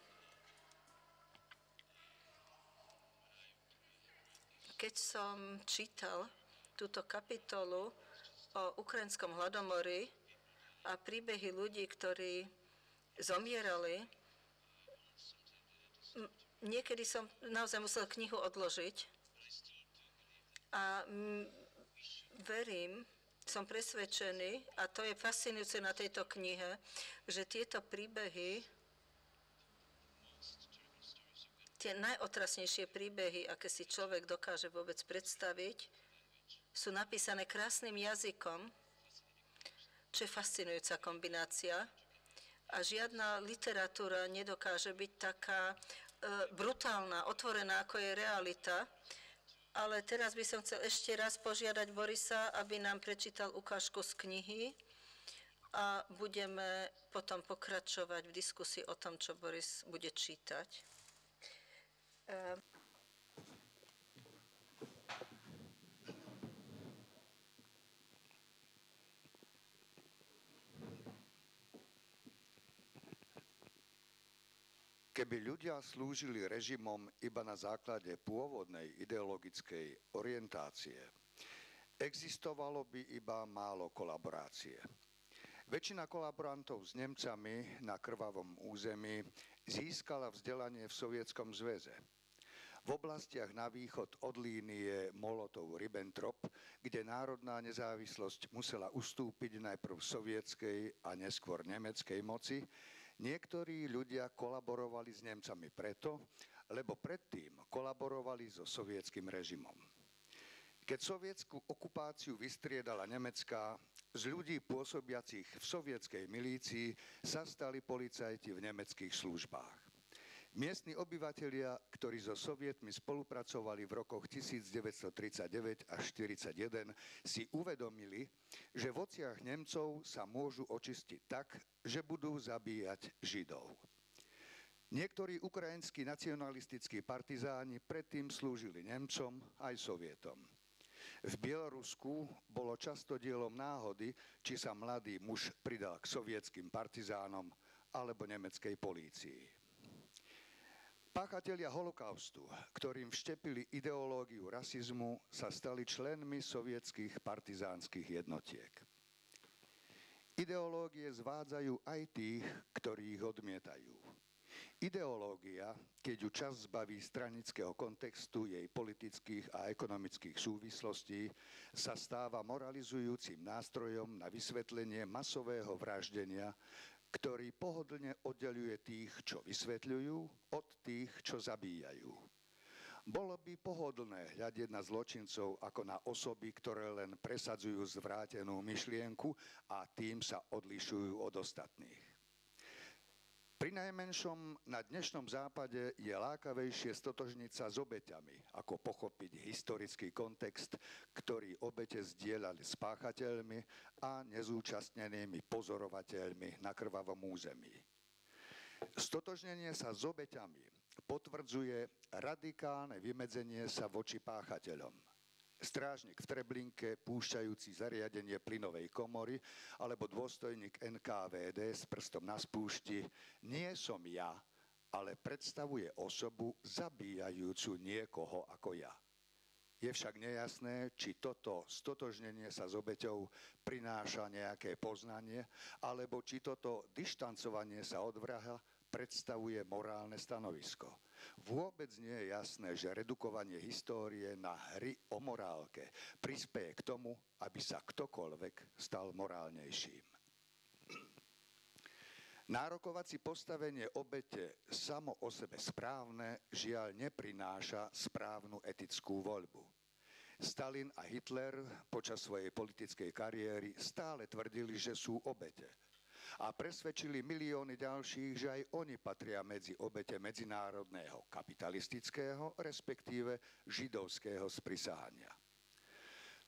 Keď som čítal túto kapitolu o ukrajinskom hladomori a príbehy ľudí, ktorí zomierali, niekedy som naozaj musel knihu odložiť a verím, som presvedčený, a to je fascinujúce na tejto knihe, že tieto príbehy, tie najotrasnejšie príbehy, aké si človek dokáže vôbec predstaviť, sú napísané krásnym jazykom, čo je fascinujúca kombinácia. A žiadna literatúra nedokáže byť taká brutálna, otvorená, ako je realita. Ale teraz by som chcel ešte raz požiadať Borisa, aby nám prečítal ukážku z knihy a budeme potom pokračovať v diskusii o tom, čo Boris bude čítať. Keby ľudia slúžili režimom iba na základe pôvodnej ideologickej orientácie, existovalo by iba málo kolaborácie. Väčšina kolaborantov s Nemcami na krvavom území získala vzdelanie v Sovietskom zväze. V oblastiach na východ od línie Molotov-Ribbentrop, kde národná nezávislosť musela ustúpiť najprv sovietskej a neskôr nemeckej moci, niektorí ľudia kolaborovali s Nemcami preto, lebo predtým kolaborovali so sovietským režimom. Keď sovietsku okupáciu vystriedala nemecká, z ľudí pôsobiacich v sovietskej milícii sa stali policajti v nemeckých službách. Miestni obyvatelia, ktorí so Sovietmi spolupracovali v rokoch 1939 až 1941, si uvedomili, že v očiach Nemcov sa môžu očistiť tak, že budú zabíjať Židov. Niektorí ukrajinskí nacionalistickí partizáni predtým slúžili Nemcom aj Sovietom. V Bielorusku bolo často dielom náhody, či sa mladý muž pridal k sovietským partizánom alebo nemeckej polícii. Páchatelia holokaustu, ktorým vštepili ideológiu rasizmu, sa stali členmi sovietských partizánskych jednotiek. Ideológie zvádzajú aj tých, ktorí ich odmietajú. Ideológia, keď ju čas zbaví stranického kontextu jej politických a ekonomických súvislostí, sa stáva moralizujúcim nástrojom na vysvetlenie masového vraždenia, ktorý pohodlne oddeľuje tých, čo vysvetľujú, od tých, čo zabíjajú. Bolo by pohodlné hľadiť na zločincov ako na osoby, ktoré len presadzujú zvrátenú myšlienku a tým sa odlišujú od ostatných. Prinajmenšom na dnešnom západe je lákavejšie stotožniť sa s obeťami, ako pochopiť historický kontext, ktorý obete zdieľali s páchateľmi a nezúčastnenými pozorovateľmi na krvavom území. Stotožnenie sa s obeťami potvrdzuje radikálne vymedzenie sa voči páchateľom. Strážnik v Treblinke, púšťajúci zariadenie plynovej komory, alebo dôstojník NKVD s prstom na spúšti, nie som ja, ale predstavuje osobu zabíjajúcu niekoho ako ja. Je však nejasné, či toto stotožnenie sa s obeťou prináša nejaké poznanie, alebo či toto dištancovanie sa od vraha predstavuje morálne stanovisko. Vôbec nie je jasné, že redukovanie histórie na hry o morálke prispeje k tomu, aby sa ktokoľvek stal morálnejším. Nárokovať si postavenie obete samo o sebe správne žiaľ neprináša správnu etickú voľbu. Stalin a Hitler počas svojej politickej kariéry stále tvrdili, že sú obete. A presvedčili milióny ďalších, že aj oni patria medzi obete medzinárodného kapitalistického, respektíve židovského sprisahania.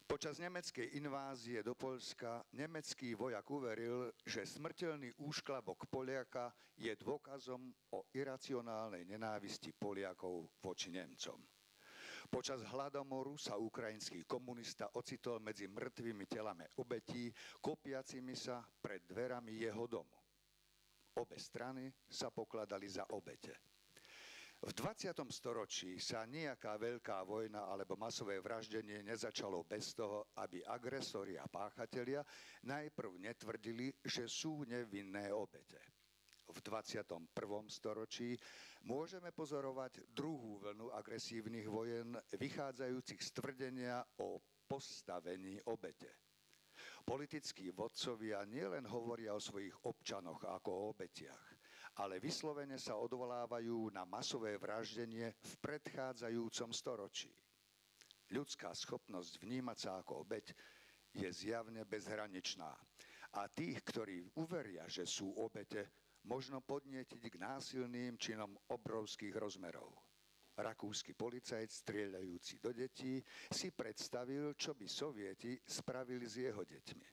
Počas nemeckej invázie do Poľska nemecký vojak uveril, že smrteľný úšklabok Poliaka je dôkazom o iracionálnej nenávisti Poliakov voči Nemcom. Počas hladomoru sa ukrajinský komunista ocitol medzi mŕtvými telami obetí, kopiacimi sa pred dverami jeho domu. Obe strany sa pokladali za obete. V 20. storočí sa nejaká veľká vojna alebo masové vraždenie nezačalo bez toho, aby agresori a páchatelia najprv netvrdili, že sú nevinné obete. V 21. storočí môžeme pozorovať druhú vlnu agresívnych vojen, vychádzajúcich z tvrdenia o postavení obete. Politickí vodcovia nielen hovoria o svojich občanoch ako o obetiach, ale vyslovene sa odvolávajú na masové vraždenie v predchádzajúcom storočí. Ľudská schopnosť vnímať sa ako obeť je zjavne bezhraničná. A tých, ktorí uveria, že sú obete, možno podnietiť k násilným činom obrovských rozmerov. Rakúsky policajt, strieľajúci do detí, si predstavil, čo by Sovieti spravili s jeho deťmi.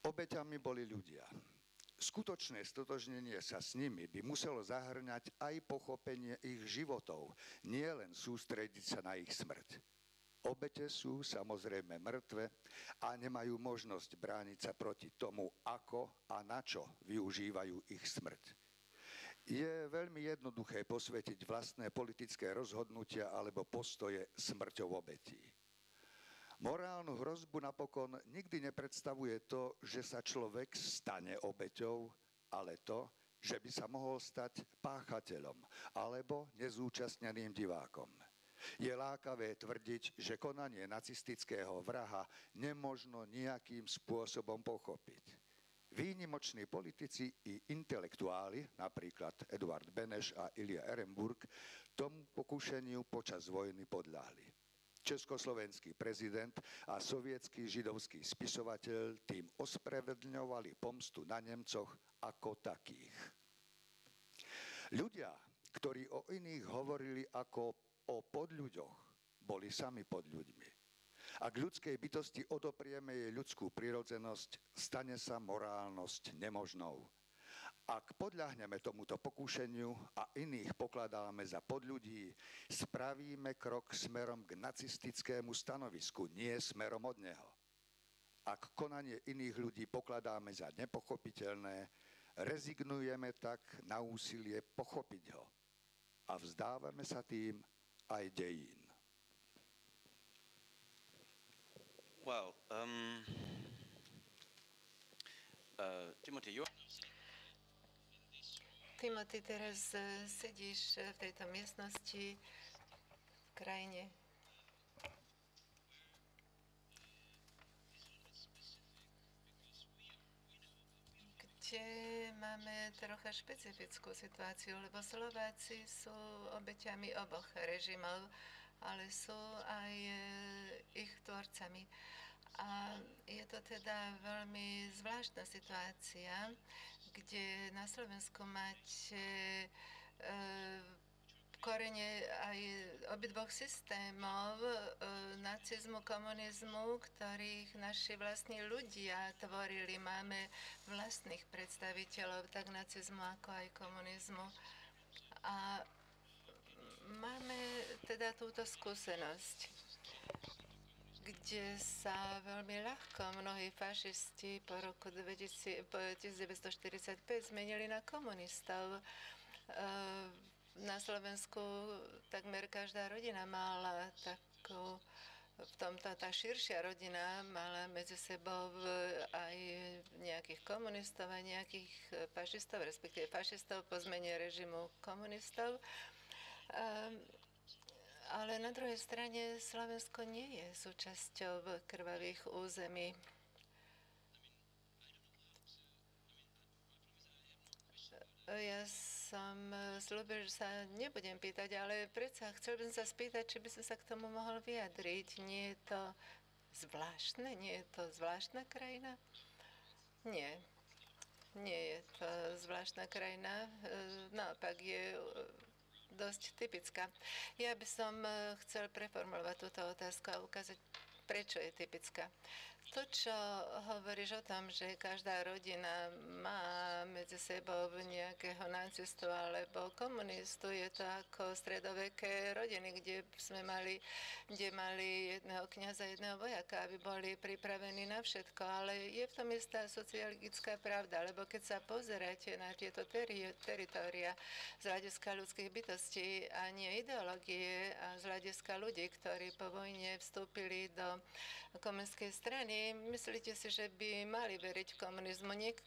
Obeťami boli ľudia. Skutočné stotožnenie sa s nimi by muselo zahŕňať aj pochopenie ich životov, nie len sústrediť sa na ich smrť. Obete sú samozrejme mŕtve a nemajú možnosť brániť sa proti tomu, ako a na čo využívajú ich smrť. Je veľmi jednoduché posvetiť vlastné politické rozhodnutia alebo postoje smrťou obetí. Morálnu hrozbu napokon nikdy nepredstavuje to, že sa človek stane obeťou, ale to, že by sa mohol stať páchateľom alebo nezúčastneným divákom. Je lákavé tvrdiť, že konanie nacistického vraha nemožno nejakým spôsobom pochopiť. Výnimoční politici i intelektuáli, napríklad Eduard Beneš a Ilja Ehrenburg, tomu pokušeniu počas vojny podľahli. Československý prezident a sovietský židovský spisovateľ tým ospravedlňovali pomstu na Nemcoch ako takých. Ľudia, ktorí o iných hovorili ako o podľuďoch, boli sami pod ľuďmi. Ak ľudskej bytosti odoprieme jej ľudskú prirodzenosť, stane sa morálnosť nemožnou. Ak podľahneme tomuto pokúšeniu a iných pokladáme za podľudí, spravíme krok smerom k nacistickému stanovisku, nie smerom od neho. Ak konanie iných ľudí pokladáme za nepochopiteľné, rezignujeme tak na úsilie pochopiť ho a vzdávame sa tým aj dejín. Well, Timothy, Timothy, teraz sedíš v tejto miestnosti v krajine, kde máme trocha špecifickú situáciu, lebo Slováci sú obeťami oboch režimov, ale sú aj ich tvorcami. A je to teda veľmi zvláštna situácia, kde na Slovensku máte korene aj obidvoch systémov, nacizmu, komunizmu, ktorých naši vlastní ľudia tvorili. Máme vlastných predstaviteľov tak nacizmu, ako aj komunizmu. A máme teda túto skúsenosť, kde sa veľmi ľahko mnohí fašisti po roku 1945 zmenili na komunistov. Na Slovensku takmer každá rodina mala takú, v tomto tá širšia rodina mala medzi sebou aj nejakých komunistov a nejakých fašistov, respektíve fašistov po zmene režimu komunistov. Ale na druhej strane Slovensko nie je súčasťou krvavých území. Ja som slúbil, že sa nebudem pýtať, ale predsa chcel by som sa spýtať, či by som sa k tomu mohol vyjadriť. Nie je to zvláštne? Nie je to zvláštna krajina? Nie. Nie je to zvláštna krajina. Naopak je dosť typická. Ja by som chcel preformulovať túto otázku a ukázať, prečo je typická. To, čo hovoríš o tom, že každá rodina má medzi sebou nejakého nacistu alebo komunistu, je to ako stredoveké rodiny, kde mali jedného kňaza, jedného vojaka, aby boli pripravení na všetko. Ale je v tom istá sociologická pravda, lebo keď sa pozeráte na tieto teritória z hľadiska ľudských bytostí a nie ideológie a z hľadiska ľudí, ktorí po vojne vstúpili do komunistickej strany, myslíte si, že by mali veriť v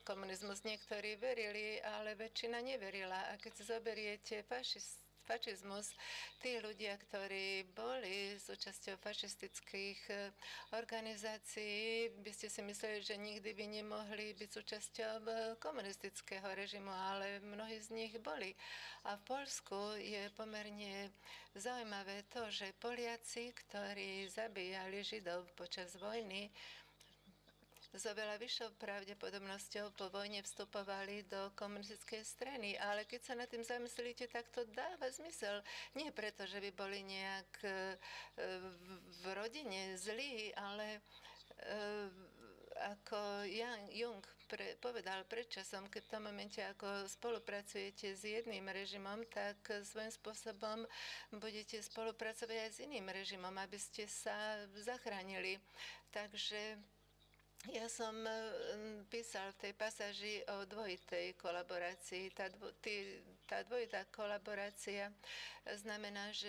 komunizmus? Niektorí verili, ale väčšina neverila. A keď si zoberiete fašizmus, tí ľudia, ktorí boli súčasťou fašistických organizácií, by ste si mysleli, že nikdy by nemohli byť súčasťou komunistického režimu, ale mnohí z nich boli. A v Poľsku je pomerne zaujímavé to, že Poliaci, ktorí zabíjali Židov počas vojny, s oveľa vyššou pravdepodobnosťou po vojne vstupovali do komunistickej strany. Ale keď sa nad tým zamyslíte, tak to dáva zmysel. Nie preto, že by boli nejak v rodine zlí, ale ako Jung povedal predčasom, keď v tom momente, ako spolupracujete s jedným režimom, tak svojím spôsobom budete spolupracovať aj s iným režimom, aby ste sa zachránili. Takže ja som písal v tej pasáži o dvojitej kolaborácii. Tá dvojitá kolaborácia znamená, že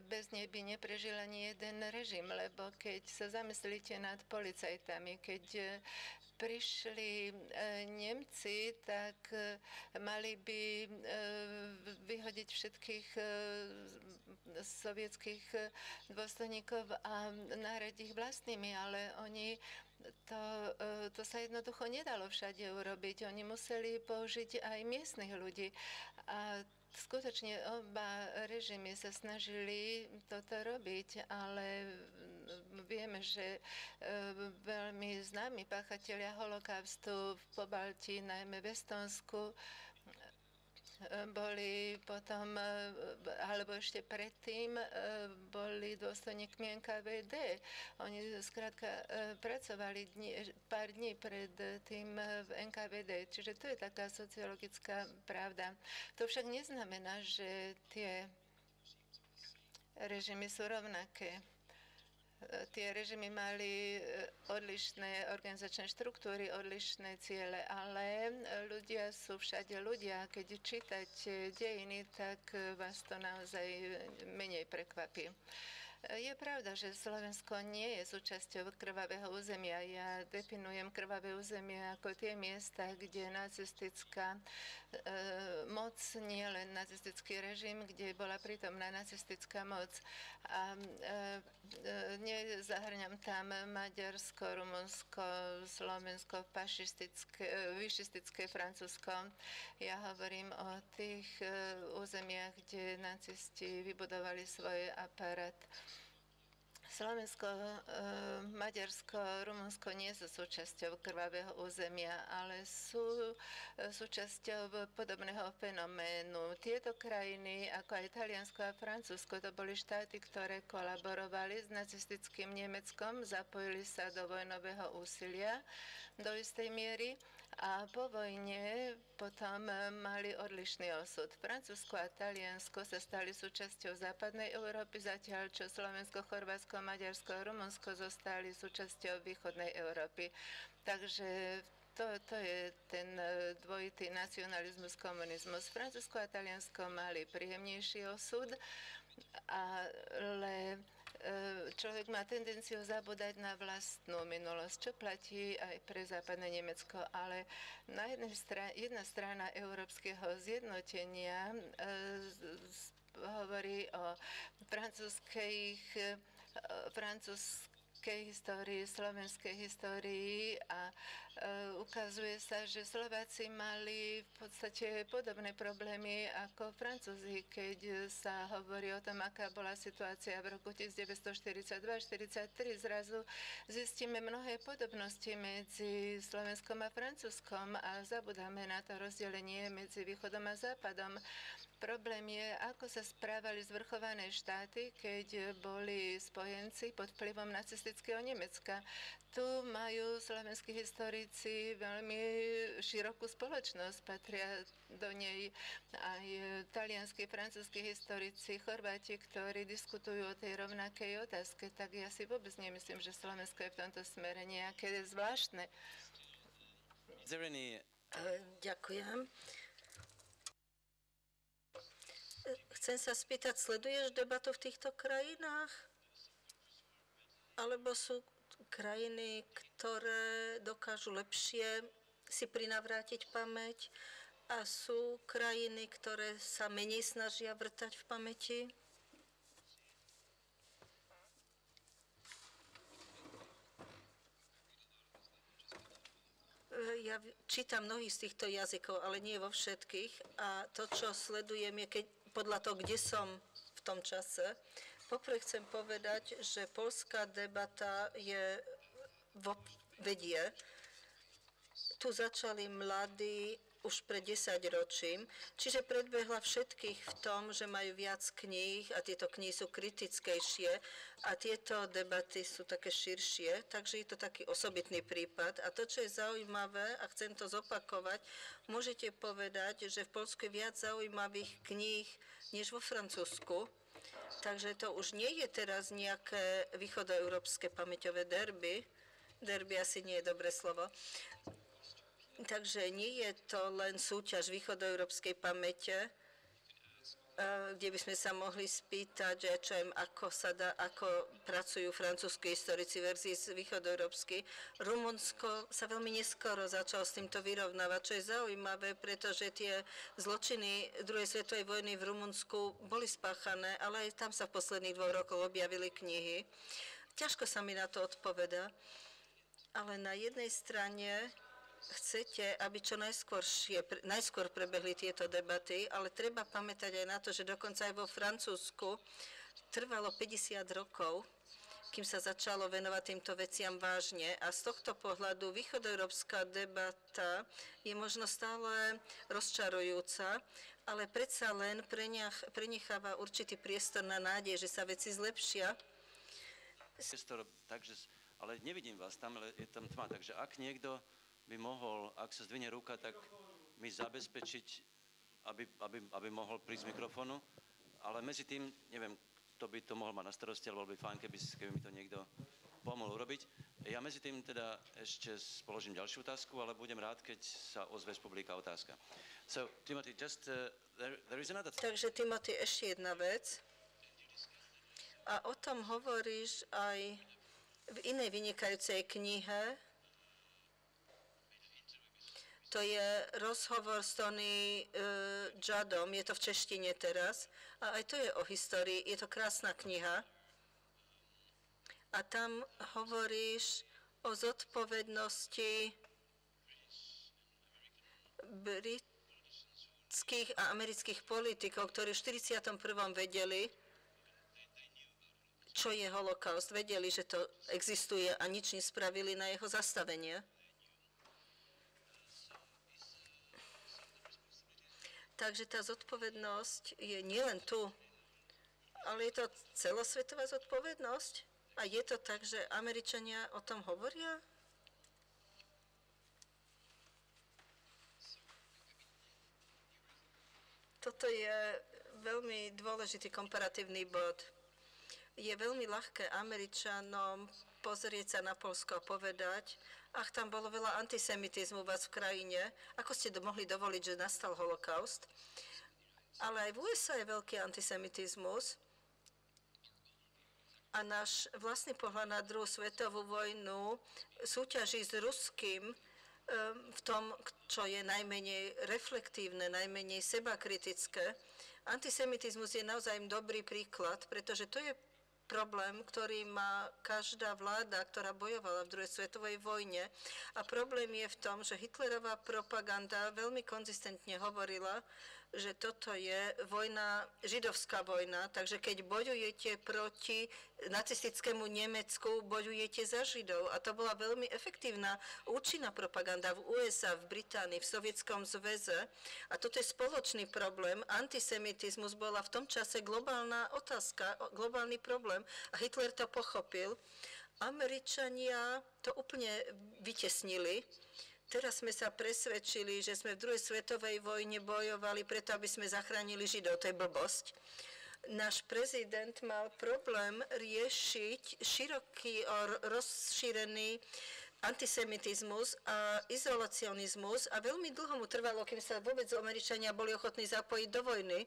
bez nej by neprežil ani jeden režim, lebo keď sa zamyslíte nad policajtami, keď prišli Nemci, tak mali by vyhodiť všetkých sovietských dôstojníkov a nahradiť ich vlastnými, ale oni to sa jednoducho nedalo všade urobiť. Oni museli použiť aj miestnych ľudí. A skutočne oba režimy sa snažili toto robiť, ale vieme, že veľmi známi páchatelia holokaustu v Pobalti, najmä v Estonsku, boli potom, alebo ešte predtým, boli dôstojníkmi NKVD. Oni skrátka pracovali pár dní pred tým v NKVD. Čiže to je taká sociologická pravda. To však neznamená, že tie režimy sú rovnaké. Tie režimy mali odlišné organizačné štruktúry, odlišné ciele, ale ľudia sú všade ľudia. Keď čítate dejiny, tak vás to naozaj menej prekvapí. Je pravda, že Slovensko nie je súčasťou krvavého územia. Ja definujem krvavé územie ako tie miesta, kde nacistická moc, nie len nacistický režim, kde bola prítomná nacistická moc. A nezahrňam tam Maďarsko, Rumunsko, Slovensko, fašistické Francúzsko. Ja hovorím o tých územiach, kde nacisti vybudovali svoj aparát. Slovensko, Maďarsko, Rumunsko nie sú súčasťou krvavého územia, ale sú súčasťou podobného fenoménu. Tieto krajiny, ako aj Taliansko a Francúzsko, to boli štáty, ktoré kolaborovali s nacistickým Nemeckom, zapojili sa do vojnového úsilia do istej miery a po vojne potom mali odlišný osud. Francúzsko a Taliansko sa stali súčasťou západnej Európy, zatiaľ čo Slovensko, Chorvátsko, Maďarsko a Rumunsko zostali súčasťou východnej Európy. Takže to je ten dvojitý nacionalizmus, komunizmus. Francúzsko a Taliansko mali príjemnejší osud, ale človek má tendenciu zabúdať na vlastnú minulosť, čo platí aj pre západné Nemecko, ale na jedna strana európskeho zjednotenia hovorí o francúzskej histórii, slovenskej histórii a ukazuje sa, že Slováci mali v podstate podobné problémy ako Francúzi, keď sa hovorí o tom, aká bola situácia v roku 1942-1943. Zrazu zistíme mnohé podobnosti medzi Slovenskom a Francúzskom a zabudáme na to rozdelenie medzi východom a západom. Problém je, ako sa správali zvrchované štáty, keď boli spojenci pod vplyvom nacistického Nemecka. Tu majú slovenskí historici veľmi širokú spoločnosť, patria do nej aj talianskí, francúzski historici, Chorváti, ktorí diskutujú o tej rovnakej otázke, tak ja si vôbec nemyslím, že Slovensko je v tomto smere nejaké zvláštne. Ďakujem. Chcem sa spýtať, sleduješ debatu v týchto krajinách? Alebo sú krajiny, ktoré dokážu lepšie si prinavrátiť pamäť a sú krajiny, ktoré sa menej snažia vrtať v pamäti? Ja čítam mnohých z týchto jazykov, ale nie vo všetkých. A to, čo sledujem, je podľa toho, kde som v tom čase. Poprvé chcem povedať, že poľská debata vedie. Tu začali mladí už pred 10 ročím, čiže predbehla všetkých v tom, že majú viac kníh a tieto knihy sú kritickejšie a tieto debaty sú také širšie, takže je to taký osobitný prípad. A to, čo je zaujímavé, a chcem to zopakovať, môžete povedať, že v Poľsku je viac zaujímavých kníh než vo Francúzsku. Takže to už nie je teraz nejaké východoeurópske pamäťové derby. Derby asi nie je dobré slovo. Takže nie je to len súťaž východoeurópskej pamäte, kde by sme sa mohli spýtať, že čo im, ako pracujú francúzski historici versus východoeurópsky. Rumunsko sa veľmi neskoro začalo s týmto vyrovnávať, čo je zaujímavé, pretože tie zločiny druhej svetovej vojny v Rumunsku boli spáchané, ale aj tam sa v posledných 2 rokoch objavili knihy. Ťažko sa mi na to odpovedá, ale na jednej strane chcete, aby čo najskôr prebehli tieto debaty, ale treba pamätať aj na to, že dokonca aj vo Francúzsku trvalo 50 rokov, kým sa začalo venovať týmto veciam vážne. A z tohto pohľadu východoeurópska debata je možno stále rozčarujúca, ale predsa len prenecháva určitý priestor na nádej, že sa veci zlepšia. Ale nevidím vás, tam je tam tma, takže ak niekto by mohol, ak sa zdvihne ruka, tak mi zabezpečiť, aby mohol prísť z mikrofónu. Ale medzi tým, neviem, kto by to mohol mať na starosti, ale bolo by fajn, keby mi to niekto pomohol urobiť. Ja medzi tým teda ešte položím ďalšiu otázku, ale budem rád, keď sa ozve z publika otázka. So, Timothy, there is another... Takže, Timothy, ešte jedna vec. A o tom hovoríš aj v inej vynikajúcej knihe. To je rozhovor s Tony Juddom, je to v češtine teraz, a aj to je o histórii, je to krásna kniha. A tam hovoríš o zodpovednosti britských a amerických politikov, ktorí v 41. vedeli, čo je holokaust, vedeli, že to existuje a nič nespravili na jeho zastavenie. Takže tá zodpovednosť je nielen tu, ale je to celosvetová zodpovednosť. A je to tak, že Američania o tom hovoria? Toto je veľmi dôležitý komparatívny bod. Je veľmi ľahké Američanom pozrieť sa na Poľsko a povedať, ach, tam bolo veľa antisemitizmu u vás v krajine, ako ste mohli dovoliť, že nastal holokaust. Ale aj v USA je veľký antisemitizmus a náš vlastný pohľad na druhú svetovú vojnu súťaží s ruským v tom, čo je najmenej reflektívne, najmenej sebakritické. Antisemitizmus je naozaj dobrý príklad, pretože to je problém, ktorý má každá vláda, ktorá bojovala v druhej svetovej vojne. A problém je v tom, že Hitlerová propaganda veľmi konzistentne hovorila, že toto je vojna, židovská vojna, takže keď bojujete proti nacistickému Nemecku, bojujete za Židov. A to bola veľmi efektívna, účinná propaganda v USA, v Británii, v Sovietskom zväze. A toto je spoločný problém. Antisemitizmus bola v tom čase globálna otázka, globálny problém. A Hitler to pochopil. Američania to úplne vytesnili. Teraz sme sa presvedčili, že sme v druhej svetovej vojne bojovali preto, aby sme zachránili Židov. To je blbosť. Náš prezident mal problém riešiť široký, rozšírený antisemitizmus a izolacionizmus a veľmi dlho mu trvalo, kým sa vôbec Američania boli ochotní zapojiť do vojny.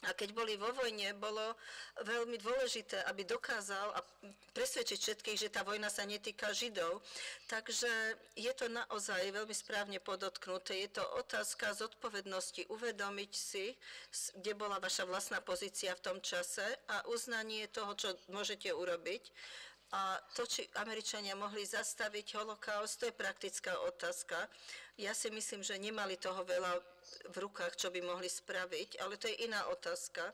A keď boli vo vojne, bolo veľmi dôležité, aby dokázal a presvedčiť všetkých, že tá vojna sa netýka Židov. Takže je to naozaj veľmi správne podotknuté. Je to otázka zodpovednosti, uvedomiť si, kde bola vaša vlastná pozícia v tom čase a uznanie toho, čo môžete urobiť. A to, či Američania mohli zastaviť holokaust, to je praktická otázka. Ja si myslím, že nemali toho veľa v rukách, čo by mohli spraviť, ale to je iná otázka.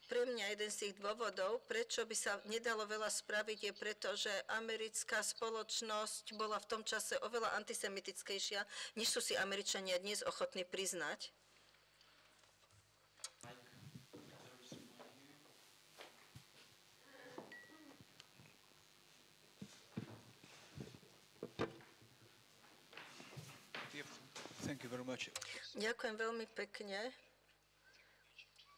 Pre mňa jeden z tých dôvodov, prečo by sa nedalo veľa spraviť, je preto, že americká spoločnosť bola v tom čase oveľa antisemitickejšia, než sú si Američania dnes ochotní priznať. Thank you very much. Ďakujem veľmi pekne.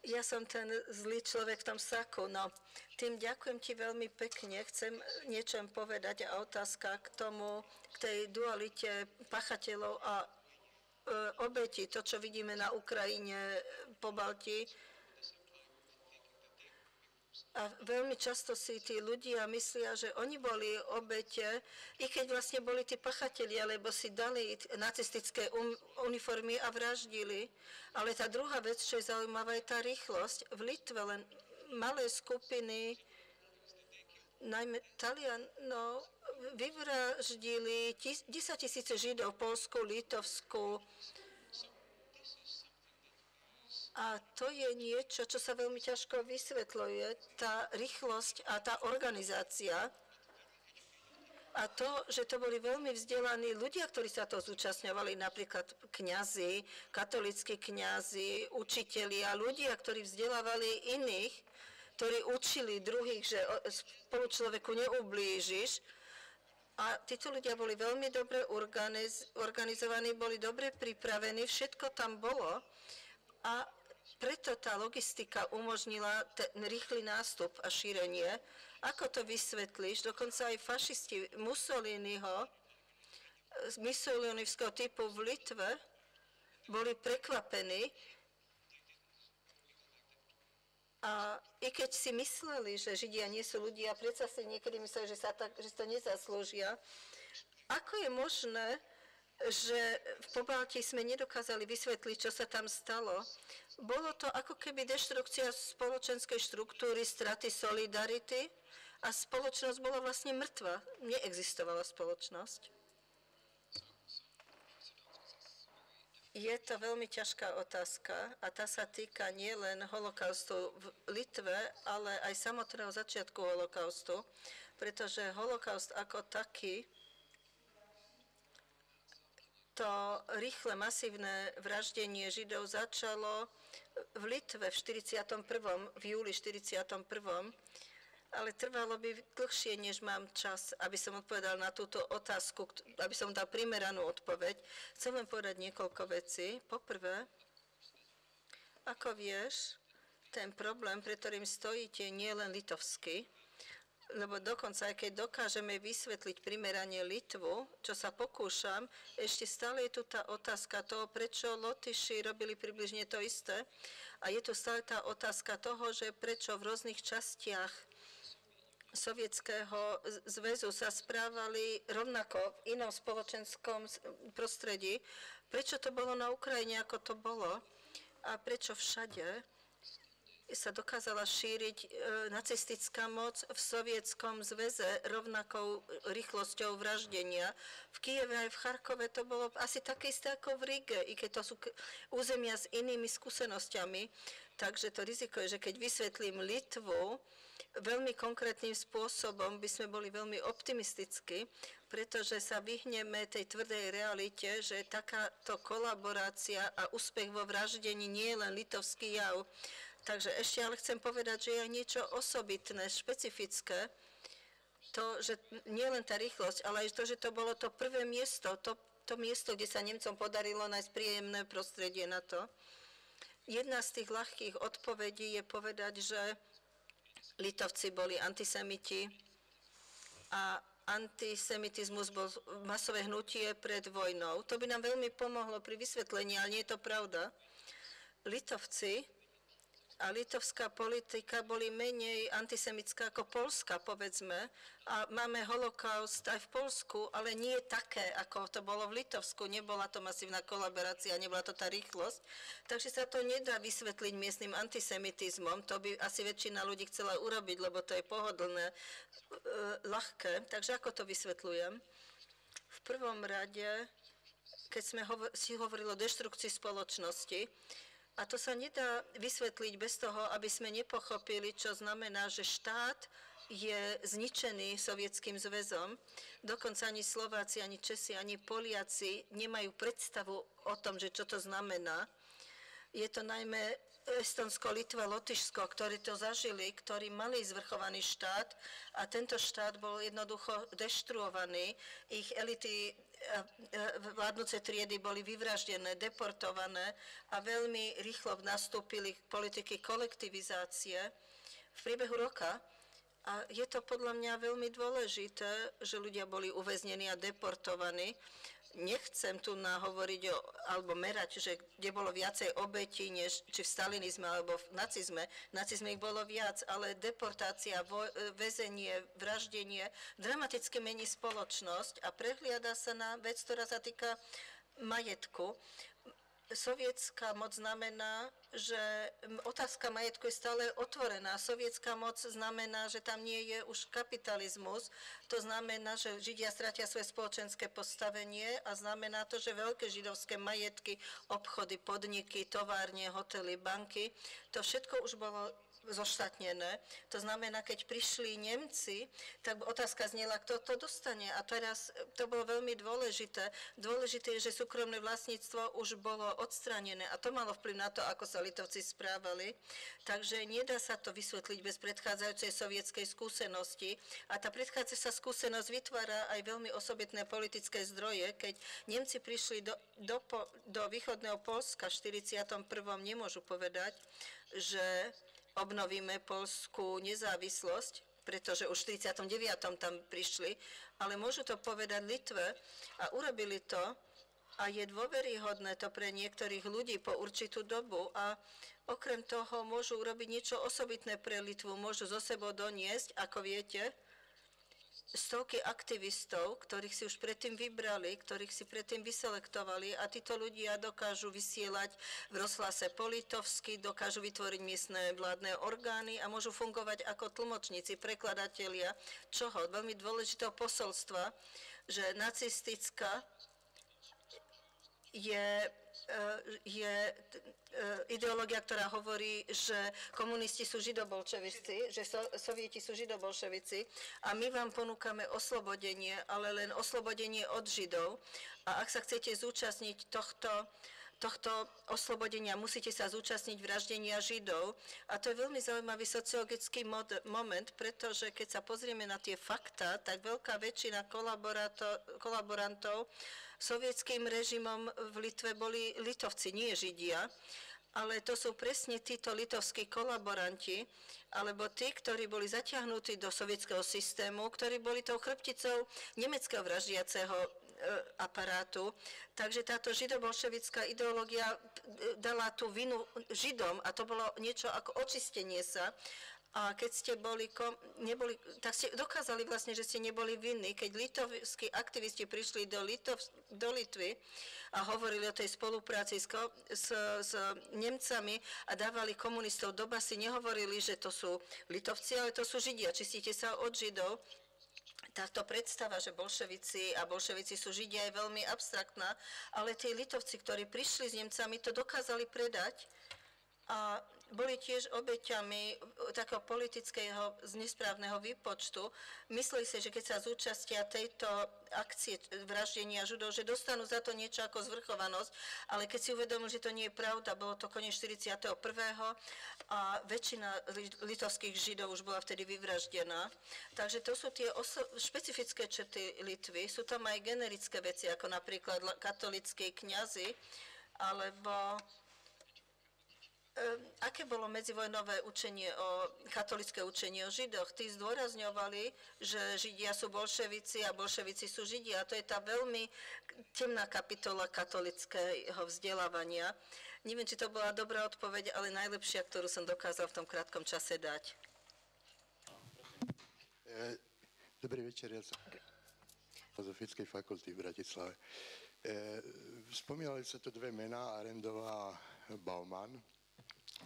Ja som ten zlý človek v tom saku, no tým ďakujem ti veľmi pekne. Chcem niečo povedať a otázka k tomu, k tej dualite pachateľov a obeti, to, čo vidíme na Ukrajine, po Baltii. A veľmi často si tí ľudia myslia, že oni boli obete, i keď vlastne boli tí pachatelia, lebo si dali nacistické uniformy a vraždili. Ale tá druhá vec, čo je zaujímavá, je tá rýchlosť. V Litve len malé skupiny, najmä Talianov, vyvraždili 10 000 Židov v Poľsku, Litovsku. A to je niečo, čo sa veľmi ťažko vysvetľuje, tá rýchlosť a tá organizácia. A to, že to boli veľmi vzdelaní ľudia, ktorí sa to zúčastňovali, napríklad kňazi, katolícki kňazi, učitelia, ľudia, ktorí vzdelávali iných, ktorí učili druhých, že spolu človeku neublížiš. A títo ľudia boli veľmi dobre organizovaní, boli dobre pripravení, všetko tam bolo. A preto tá logistika umožnila ten rýchly nástup a šírenie. Ako to vysvetlíš? Dokonca aj fašisti Mussolinivského typu v Litve boli prekvapení. A i keď si mysleli, že Židia nie sú ľudia, predsa si niekedy mysleli, že to nezaslúžia. Ako je možné, že v Pobaltí sme nedokázali vysvetliť, čo sa tam stalo? Bolo to ako keby deštrukcia spoločenskej štruktúry, straty solidarity a spoločnosť bola vlastne mŕtva. Neexistovala spoločnosť. Je to veľmi ťažká otázka a tá sa týka nielen holokaustu v Litve, ale aj samotného začiatku holokaustu, pretože holokaust ako taký, to rýchle, masívne vraždenie Židov začalo v Litve v júli 41. Ale trvalo by dlhšie, než mám čas, aby som odpovedal na túto otázku, aby som dal primeranú odpoveď. Chcem len povedať niekoľko vecí. Poprvé, ako vieš, Ten problém, pre ktorým stojíte, nie je len litovský, lebo dokonca, aj keď dokážeme vysvetliť primerane Litvu, čo sa pokúšam, ešte stále je tu tá otázka toho, prečo Lotyši robili približne to isté. A je tu stále tá otázka toho, že prečo v rôznych častiach Sovietskeho zväzu sa správali rovnako v inom spoločenskom prostredí. Prečo to bolo na Ukrajine, ako to bolo? A prečo všade sa dokázala šíriť nacistická moc v Sovietskom zväze rovnakou rýchlosťou vraždenia. V Kyjeve aj v Charkove to bolo asi také isté ako v Rige, i keď to sú územia s inými skúsenosťami. Takže to riziko je, že keď vysvetlím Litvu, veľmi konkrétnym spôsobom by sme boli veľmi optimistickí, pretože sa vyhneme tej tvrdej realite, že takáto kolaborácia a úspech vo vraždení nie je len litovský jav. Takže ešte ale chcem povedať, že je niečo osobitné, špecifické, to, že nie len tá rýchlosť, ale aj to, že to bolo to prvé miesto, to miesto, kde sa Nemcom podarilo nájsť príjemné prostredie na to. Jedna z tých ľahkých odpovedí je povedať, že Litovci boli antisemiti a antisemitizmus bol masové hnutie pred vojnou. To by nám veľmi pomohlo pri vysvetlení, ale nie je to pravda. Litovci a litovská politika boli menej antisemitská ako poľská, povedzme. A máme holokaust aj v Poľsku, ale nie také, ako to bolo v Litovsku. Nebola to masívna kolaborácia, nebola to tá rýchlosť. Takže sa to nedá vysvetliť miestnym antisemitizmom. To by asi väčšina ľudí chcela urobiť, lebo to je pohodlné, ľahké. Takže ako to vysvetľujem? V prvom rade, keď si hovorili o deštrukcii spoločnosti, a to sa nedá vysvetliť bez toho, aby sme nepochopili, čo znamená, že štát je zničený Sovietským zväzom. Dokonca ani Slováci, ani Česi, ani Poliaci nemajú predstavu o tom, že čo to znamená. Je to najmä Estonsko, Litva, Lotyšsko, ktorí to zažili, ktorí mali zvrchovaný štát a tento štát bol jednoducho deštruovaný. Ich elity, vládnuce triedy boli vyvraždené, deportované a veľmi rýchlo nastúpili politiky kolektivizácie v priebehu roka. A je to podľa mňa veľmi dôležité, že ľudia boli uväznení a deportovaní. Nechcem tu hovoriť alebo merať, že kde bolo viacej obetí, než či v stalinizme alebo v nacizme. V nacizme ich bolo viac, ale deportácia, väzenie, vraždenie dramaticky mení spoločnosť a prehliada sa na vec, ktorá sa týka majetku. Sovietská moc znamená, že otázka majetku je stále otvorená. Sovietská moc znamená, že tam nie je už kapitalizmus. To znamená, že Židia stratia svoje spoločenské postavenie a znamená to, že veľké židovské majetky, obchody, podniky, továrne, hotely, banky, to všetko už bolo zoštátnené. To znamená, keď prišli Nemci, tak otázka znela, kto to dostane. A teraz to bolo veľmi dôležité. Dôležité je, že súkromné vlastníctvo už bolo odstranené a to malo vplyv na to, ako sa Litovci správali. Takže nedá sa to vysvetliť bez predchádzajúcej sovietskej skúsenosti. A tá predchádzajúca skúsenosť vytvára aj veľmi osobitné politické zdroje. Keď Nemci prišli do východného Poľska v 41. nemôžu povedať, že obnovíme poľskú nezávislosť, pretože už v 49. tam prišli, ale môžu to povedať Litve a urobili to a je dôveryhodné to pre niektorých ľudí po určitú dobu a okrem toho môžu urobiť niečo osobitné pre Litvu, môžu zo sebou doniesť, ako viete, stovky aktivistov, ktorých si už predtým vybrali, ktorých si predtým vyselektovali a títo ľudia dokážu vysielať v rozhlase po litovsky, dokážu vytvoriť miestne vládne orgány a môžu fungovať ako tlmočníci, prekladatelia, čoho? Veľmi dôležitého posolstva, že nacistická je ideológia, ktorá hovorí, že komunisti sú židobolševici, že sovieti sú židobolševici a my vám ponúkame oslobodenie, ale len oslobodenie od židov. A ak sa chcete zúčastniť tohto oslobodenia, musíte sa zúčastniť vraždenia židov. A to je veľmi zaujímavý sociologický moment, pretože keď sa pozrieme na tie fakta, tak veľká väčšina kolaborantov sovietským režimom v Litve boli Litovci, nie Židia. ale to sú presne títo litovskí kolaboranti, alebo tí, ktorí boli zatiahnutí do sovietskeho systému, ktorí boli tou chrbticou nemeckého vraždiaceho aparátu. Takže táto židobolševická ideológia dala tú vinu Židom a to bolo niečo ako očistenie sa. A keď ste tak ste dokázali vlastne, že ste neboli vinní. Keď litovskí aktivisti prišli do Litvy a hovorili o tej spolupráci s Nemcami a dávali komunistov do basy, nehovorili, že to sú Litovci, ale to sú Židia. Čistíte sa od Židov. Táto predstava, že bolševici sú Židia, je veľmi abstraktná, ale tí Litovci, ktorí prišli s Nemcami, to dokázali predať a boli tiež obeťami takého politického nesprávneho výpočtu. Mysleli si, že keď sa zúčastia tejto akcie vraždenia Židov, že dostanú za to niečo ako zvrchovanosť, ale keď si uvedomili, že to nie je pravda, bolo to koniec 41. a väčšina litovských Židov už bola vtedy vyvraždená. Takže to sú tie špecifické črty Litvy. Sú tam aj generické veci, ako napríklad katolícki kňazi, alebo aké bolo medzivojnové katolické učenie o Židoch? Tí zdôrazňovali, že Židia sú bolševici a bolševici sú Židia. A to je tá veľmi temná kapitola katolického vzdelávania. Neviem, či to bola dobrá odpoveď, ale najlepšia, ktorú som dokázal v tom krátkom čase dať. Dobrý večer, ja som Filozofickej fakulty v Bratislave. Spomínali sa tu dve mená, Arendová a Bauman.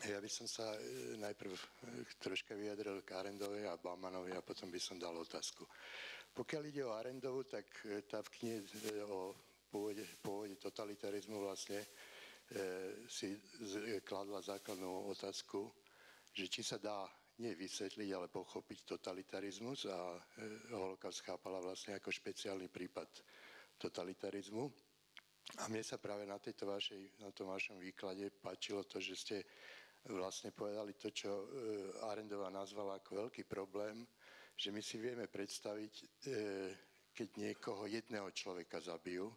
Ja by som sa najprv troška vyjadril k Arendovej a Baumanovi a potom by som dal otázku. Pokiaľ ide o Arendovu, tak tá v knihe o pôvode totalitarizmu vlastne si kladla základnú otázku, že či sa dá nie vysvetliť, ale pochopiť totalitarizmus a holokaust chápala vlastne ako špeciálny prípad totalitarizmu. A mne sa práve na tom vašom výklade páčilo to, že ste vlastne povedali to, čo Arendová nazvala ako veľký problém, že my si vieme predstaviť, keď niekoho jedného človeka zabijú,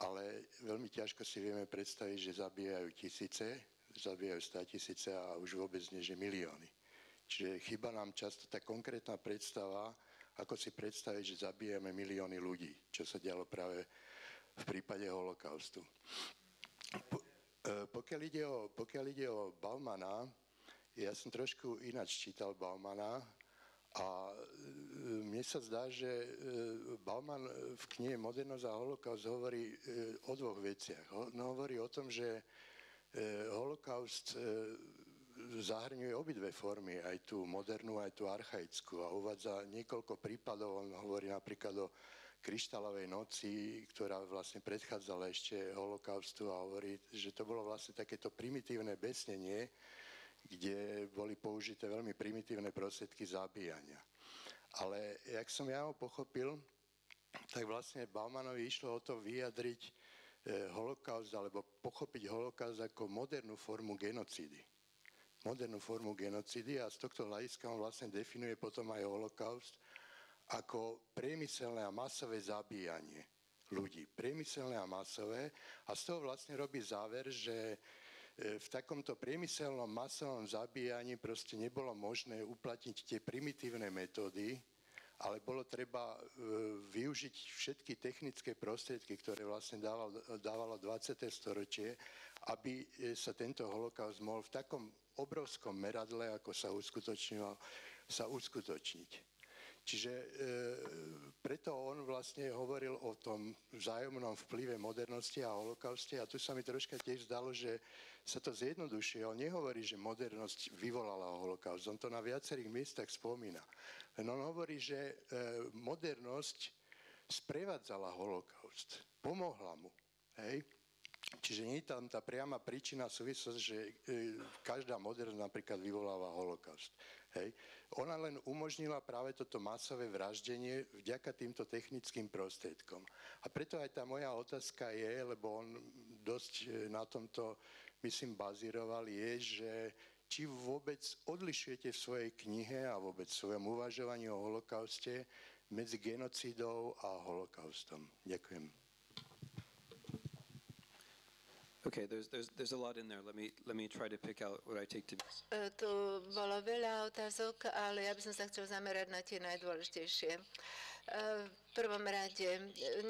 ale veľmi ťažko si vieme predstaviť, že zabíjajú tisíce, zabíjajú 100 000 a už vôbec nie, že milióny. Čiže chýba nám často tá konkrétna predstava, ako si predstaviť, že zabijeme milióny ľudí, čo sa dialo práve v prípade holokaustu. Pokiaľ ide o Baumana, ja som trošku ináč čítal Baumana a mne sa zdá, že Bauman v knihe Modernosť a holokaust hovorí o dvoch veciach. Hovorí o tom, že holokaust zahrňuje obidve formy, aj tú modernú, aj tú archaickú a uvádza niekoľko prípadov. On hovorí napríklad o kryštálovej noci, ktorá vlastne predchádzala ešte holokaustu a hovorí, že to bolo vlastne takéto primitívne besnenie, kde boli použité veľmi primitívne prostriedky zabíjania. Ale jak som ja ho pochopil, tak vlastne Baumanovi išlo o to vyjadriť holokaust alebo pochopiť holokaust ako modernú formu genocídy. Modernú formu genocídy a z tohto hľadiska on vlastne definuje potom aj holokaust ako priemyselné a masové zabíjanie ľudí. Priemyselné a masové. A z toho vlastne robí záver, že v takomto priemyselnom masovom zabíjaní proste nebolo možné uplatniť tie primitívne metódy, ale bolo treba využiť všetky technické prostriedky, ktoré vlastne dávalo 20. storočie, aby sa tento holokaust mohol v takom obrovskom meradle, ako sa uskutočnil, sa uskutočniť. Čiže preto on vlastne hovoril o tom vzájomnom vplyve modernosti a holokauste a tu sa mi troška tiež zdalo, že sa to zjednodušuje. On nehovorí, že modernosť vyvolala holokaust. On to na viacerých miestach spomína. Len on hovorí, že modernosť sprevádzala holokaust. Pomohla mu. Hej? Čiže nie je tam tá priama príčina súvislosť, že každá modernosť napríklad vyvoláva holokaust. Hej. Ona len umožnila práve toto masové vraždenie vďaka týmto technickým prostriedkom. A preto aj tá moja otázka je, lebo on dosť na tomto, myslím, bazíroval, je, že či vôbec odlišujete v svojej knihe a vôbec v svojom uvažovaní o holokauste medzi genocídou a holokaustom. Ďakujem. Okay, there's a lot in there. Let me try to pick out what I take to be. Tu bolo veľa otázok, ale ja by som sa chcel zamerať na tie najdôležitejšie. V prvom rade,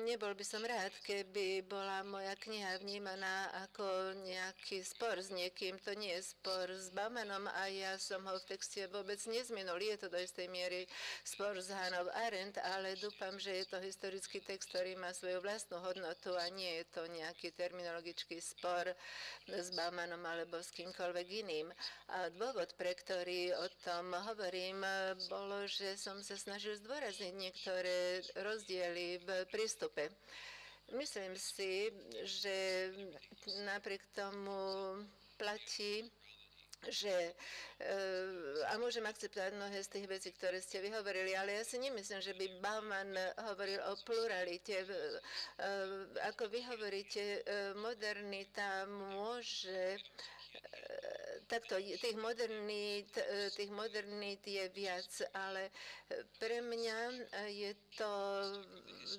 nebol by som rád, keby bola moja kniha vnímaná ako nejaký spor s niekým. To nie je spor s Baumanom a ja som ho v texte vôbec nezminul. Je to do istej miery spor s Hannah Arendt, ale dúfam, že je to historický text, ktorý má svoju vlastnú hodnotu a nie je to nejaký terminologický spor s Baumanom alebo s kýmkoľvek iným. A dôvod, pre ktorý o tom hovorím, bolo, že som sa snažil zdôrazniť niektoré rozdiely v prístupe. Myslím si, že napriek tomu platí, že a môžem akceptovať mnohé z tých vecí, ktoré ste vyhovorili, ale ja si nemyslím, že by Bauman hovoril o pluralite. Ako vy hovoríte, modernita môže takto, tých modernít je viac, ale pre mňa je to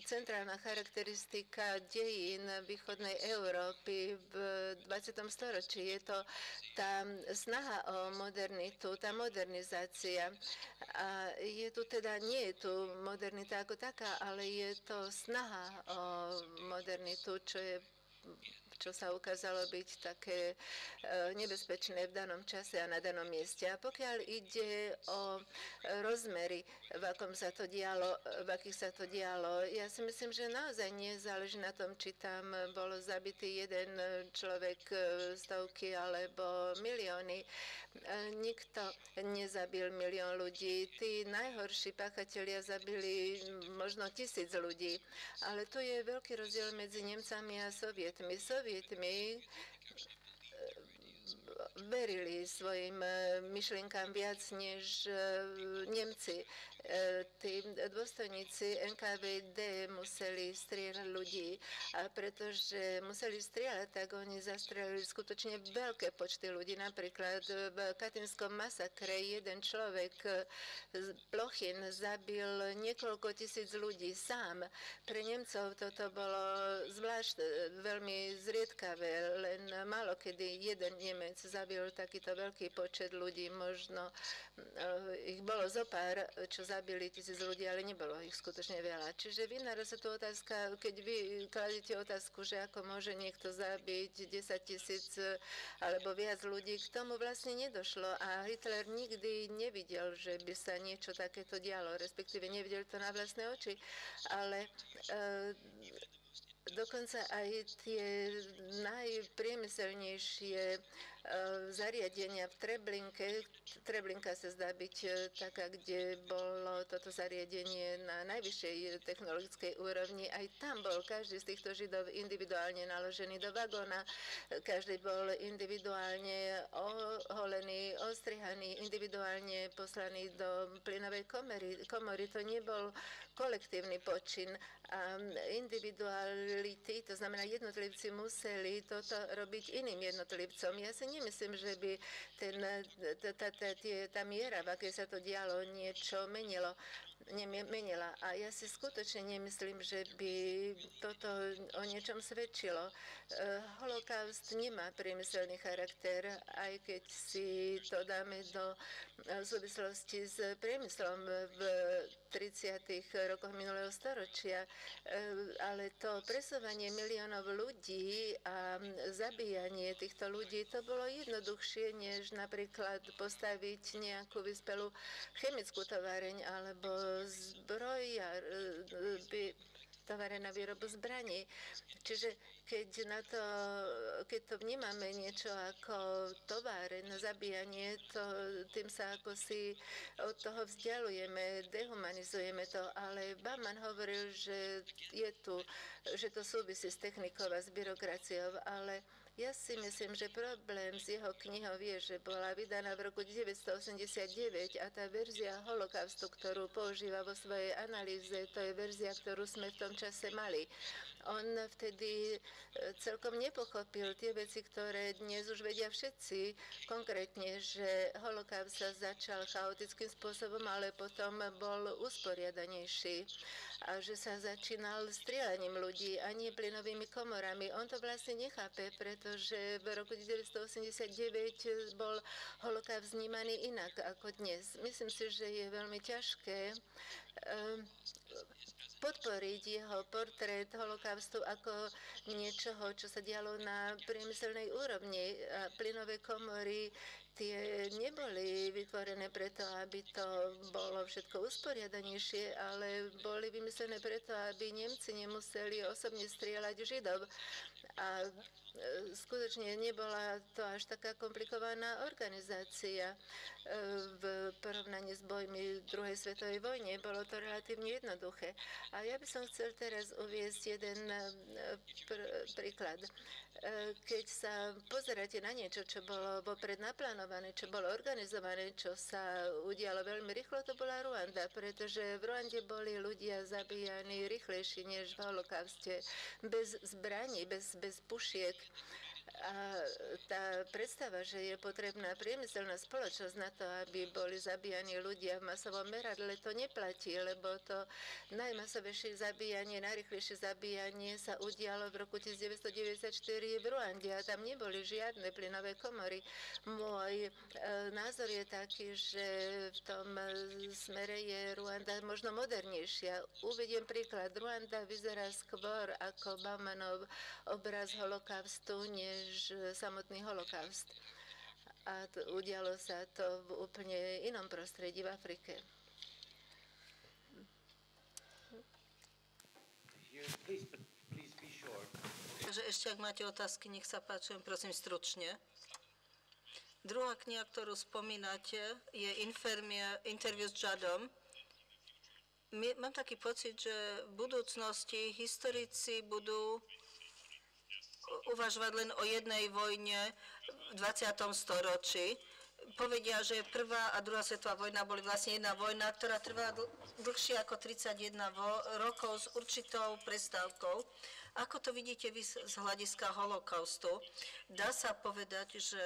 centrálna charakteristika dejín východnej Európy v 20. storočí. Je to tá snaha o modernitu, tá modernizácia. A je tu teda, nie je tu modernita ako taká, ale je to snaha o modernitu, čo sa ukázalo byť také nebezpečné v danom čase a na danom mieste. A pokiaľ ide o rozmery, v akých sa to dialo, ja si myslím, že naozaj nezáleží na tom, či tam bol zabitý jeden človek, stovky alebo milióny. Nikto nezabil milión ľudí. Tí najhorší páchatelia zabili možno 1000 ľudí. Ale tu je veľký rozdiel medzi Nemcami a Sovietmi. Sovietmi verili svojim myšlienkám viac než Nemci. Tí dôstojníci NKVD museli strieľať ľudí a pretože museli strieľať, tak oni zastrelili skutočne veľké počty ľudí. Napríklad v Katynskom masakre jeden človek z Plochin zabil niekoľko tisíc ľudí sám. Pre Nemcov toto bolo zvlášť veľmi zriedkavé, len málo kedy jeden Nemec zabil takýto veľký počet ľudí, možno ich bolo zopár, čo zabili 1000 ľudí, ale nebolo ich skutočne veľa. Čiže vynára sa tu otázka, keď vy kladete otázku, že ako môže niekto zabiť 10 000 alebo viac ľudí, k tomu vlastne nedošlo a Hitler nikdy nevidel, že by sa niečo takéto dialo, respektíve nevidel to na vlastné oči, ale dokonca aj tie najpriemyselnejšie zariadenia v Treblinke. Treblinka sa zdá byť taká, kde bolo toto zariadenie na najvyššej technologickej úrovni. Aj tam bol každý z týchto Židov individuálne naložený do vagóna. Každý bol individuálne oholený, ostrihaný, individuálne poslaný do plynovej komory. To nebol kolektívny počin. A individuality, to znamená jednotlivci museli toto robiť iným jednotlivcom. Ja si nemyslím, že by tá miera, v akej sa to dialo, niečo menila. A ja si skutočne nemyslím, že by toto o niečom svedčilo. Holokaust nemá priemyselný charakter, aj keď si to dáme do súvislosti s priemyslom v 30. rokoch minulého storočia. Ale to presúvanie miliónov ľudí a zabíjanie týchto ľudí, to bolo jednoduchšie, než napríklad postaviť nejakú vyspelú chemickú továreň alebo továre na výrobu zbraní. Čiže keď to vnímame niečo ako továre na zabíjanie, tým sa ako si od toho vzdialujeme, dehumanizujeme to, ale Bauman hovoril, že to súvisí s technikou a s byrokraciou, ale ja si myslím, že problém s jeho knihou je, že bola vydaná v roku 1989 a tá verzia holokaustu, ktorú používa vo svojej analýze, to je verzia, ktorú sme v tom čase mali. On vtedy celkom nepochopil tie veci, ktoré dnes už vedia všetci, konkrétne, že holokaust sa začal chaotickým spôsobom, ale potom bol usporiadanejší a že sa začínal strieľaním ľudí a nie plynovými komorami. On to vlastne nechápe, pretože pretože v roku 1989 bol holokaust vnímaný inak ako dnes. Myslím si, že je veľmi ťažké podporiť jeho portrét holokaustu ako niečoho, čo sa dialo na priemyselnej úrovni. Plynové komory tie neboli vytvorené preto, aby to bolo všetko usporiadanejšie, ale boli vymyslené preto, aby Nemci nemuseli osobne strieľať Židov. A skutočne nebola to až taká komplikovaná organizácia v porovnaní s bojmi druhej svetovej vojne. Bolo to relatívne jednoduché. A ja by som chcel teraz uviesť jeden príklad. Keď sa pozeráte na niečo, čo bolo vopred naplánované, čo bolo organizované, čo sa udialo veľmi rýchlo, to bola Ruanda, pretože v Ruande boli ľudia zabíjani rýchlejšie než v holokauste, bez zbraní, bez pušiek. A tá predstava, že je potrebná priemyselná spoločnosť na to, aby boli zabíjani ľudia v masovom meradle, to neplatí, lebo to najmasovejšie zabíjanie, najrýchlejšie zabíjanie sa udialo v roku 1994 v Ruande a tam neboli žiadne plynové komory. Môj názor je taký, že v tom smere je Ruanda možno modernejšia. Uvediem príklad. Ruanda vyzerá skôr ako Baumanov obraz holokaustu, než samotný holokaust. A udialo sa to v úplne inom prostredí v Afrike. Takže ešte, ak máte otázky, nech sa páči, prosím stručne. Druhá kniha, ktorú spomínate, je Interview s Jadom. Mám taký pocit, že v budúcnosti historici budú uvažovať len o jednej vojne v 20. storočí. Povedia, že prvá a druhá svetová vojna boli vlastne jedna vojna, ktorá trvala dlhšie ako 31 rokov s určitou prestávkou. Ako to vidíte vy z hľadiska holokaustu? Dá sa povedať, že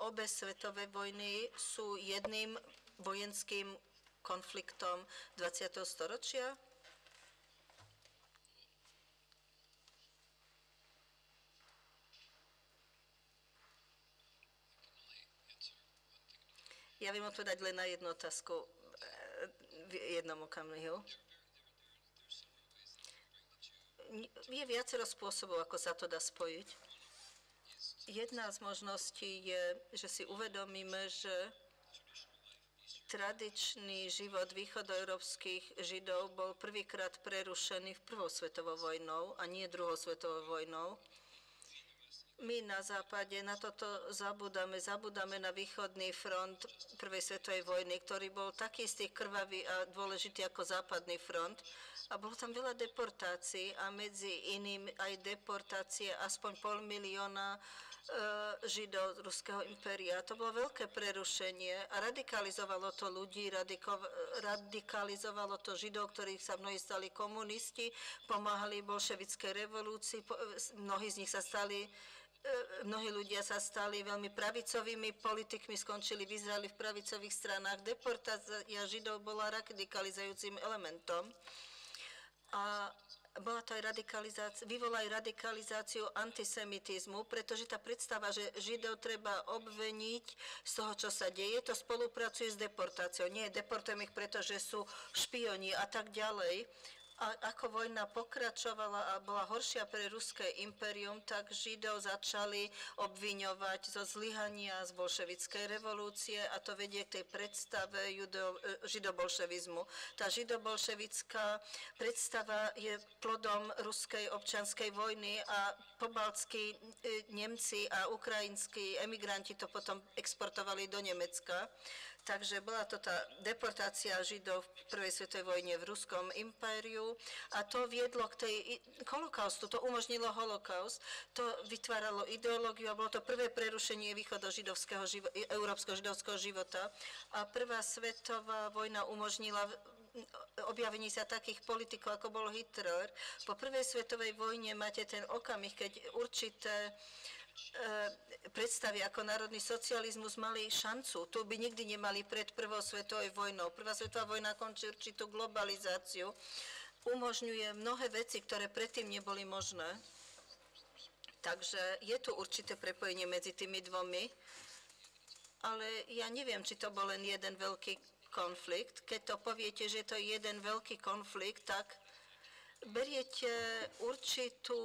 obe svetové vojny sú jedným vojenským konfliktom 20. storočia? Ja viem odpovedať len na jednu otázku v jednom okamihu. Je viacero spôsobov, ako sa to dá spojiť. Jedna z možností je, že si uvedomíme, že tradičný život východoeurópskych Židov bol prvýkrát prerušený v prvou svetovou vojnou a nie druhou svetovou vojnou. My na západe na toto zabudáme na východný front prvej svetovej vojny, ktorý bol taký istý krvavý a dôležitý ako západný front. A bolo tam veľa deportácií a medzi iným aj deportácie aspoň 500 000 Židov z Ruského impéria. To bolo veľké prerušenie a radikalizovalo to ľudí, radikalizovalo to Židov, ktorých sa mnohí stali komunisti, pomáhali bolševickej revolúcii, mnohí ľudia sa stali veľmi pravicovými politikmi, skončili v Izraeli v pravicových stranách. Deportácia Židov bola radikalizujúcim elementom. A vyvolá aj radikalizáciu antisemitizmu, pretože tá predstava, že Židov treba obviniť z toho, čo sa deje, to spolupracuje s deportáciou. Nie, deportujeme ich, pretože sú špioni a tak ďalej. A ako vojna pokračovala a bola horšia pre ruské impérium, tak Židov začali obviňovať zo zlyhania z bolševickej revolúcie a to vedie k tej predstave židobolševizmu. Tá židobolševická predstava je plodom ruskej občianskej vojny a pobaltskí Nemci a ukrajinskí emigranti to potom exportovali do Nemecka. Takže bola to tá deportácia Židov v prvej svetovej vojne v Ruskom impériu a to viedlo k tej holokaustu, to umožnilo holokaust, to vytváralo ideológiu a bolo to prvé prerušenie európskeho židovského života a prvá svetová vojna umožnila objavení sa takých politikov, ako bol Hitler. Po prvej svetovej vojne máte ten okamih, keď určité predstavy ako národný socializmus mali šancu. Tu by nikdy nemali pred prvou svetovou vojnou. Prvá svetová vojna končí určitú globalizáciu. Umožňuje mnohé veci, ktoré predtým neboli možné. Takže je tu určité prepojenie medzi tými dvomi, ale ja neviem, či to bol len jeden veľký konflikt. Keď to poviete, že to je jeden veľký konflikt, tak beriete určitú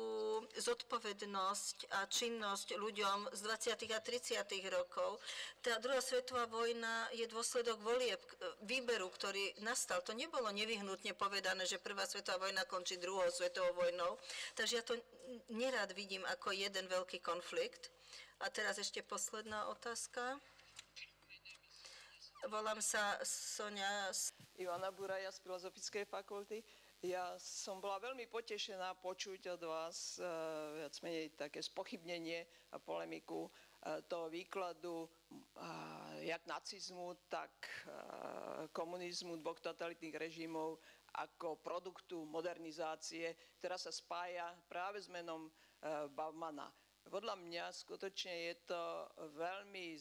zodpovednosť a činnosť ľuďom z 20. a 30. rokov. Tá druhá svetová vojna je dôsledok volieb, výberu, ktorý nastal. To nebolo nevyhnutne povedané, že prvá svetová vojna končí druhou svetovou vojnou. Takže ja to nerád vidím ako jeden veľký konflikt. A teraz ešte posledná otázka. Volám sa Sonia. Ivana Buraja z Filozofickej fakulty. Ja som bola veľmi potešená počuť od vás viac menej také spochybnenie a polemiku toho výkladu jak nacizmu, tak komunizmu, dvoch totalitných režimov ako produktu modernizácie, ktorá sa spája práve s menom Baumana. Podľa mňa skutočne je to veľmi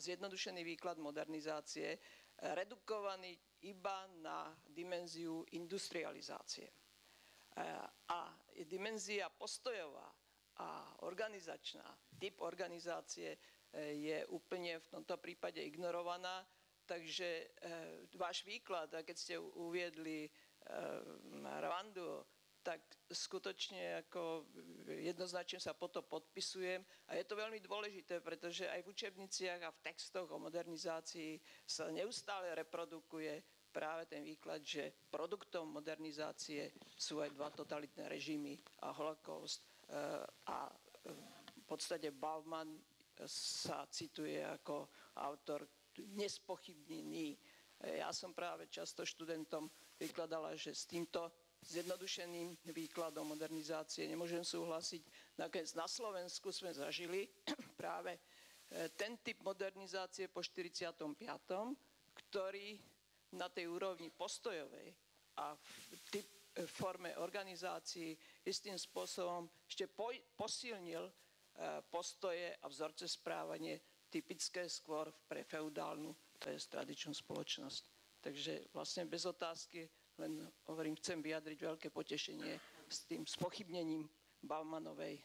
zjednodušený výklad modernizácie, redukovaný iba na dimenziu industrializácie. A dimenzia postojová a organizačná, typ organizácie je úplne v tomto prípade ignorovaná, takže váš výklad, keď ste uviedli Rwandu, tak skutočne ako jednoznačne sa po to podpisujem a je to veľmi dôležité, pretože aj v učebniciach a v textoch o modernizácii sa neustále reprodukuje práve ten výklad, že produktom modernizácie sú aj dva totalitné režimy a holokaust a v podstate Bauman sa cituje ako autor nespochybnený. Ja som práve často študentom vykladala, že s týmto zjednodušeným výkladom modernizácie nemôžem súhlasiť. Nakoniec na Slovensku sme zažili práve ten typ modernizácie po 45., ktorý na tej úrovni postojovej a v forme organizácií istým spôsobom ešte posilnil postoje a vzorce správanie typické skôr pre feudálnu, to je tradičnú spoločnosť. Takže vlastne bez otázky len hovorím, chcem vyjadriť veľké potešenie s tým spochybnením Baumanovej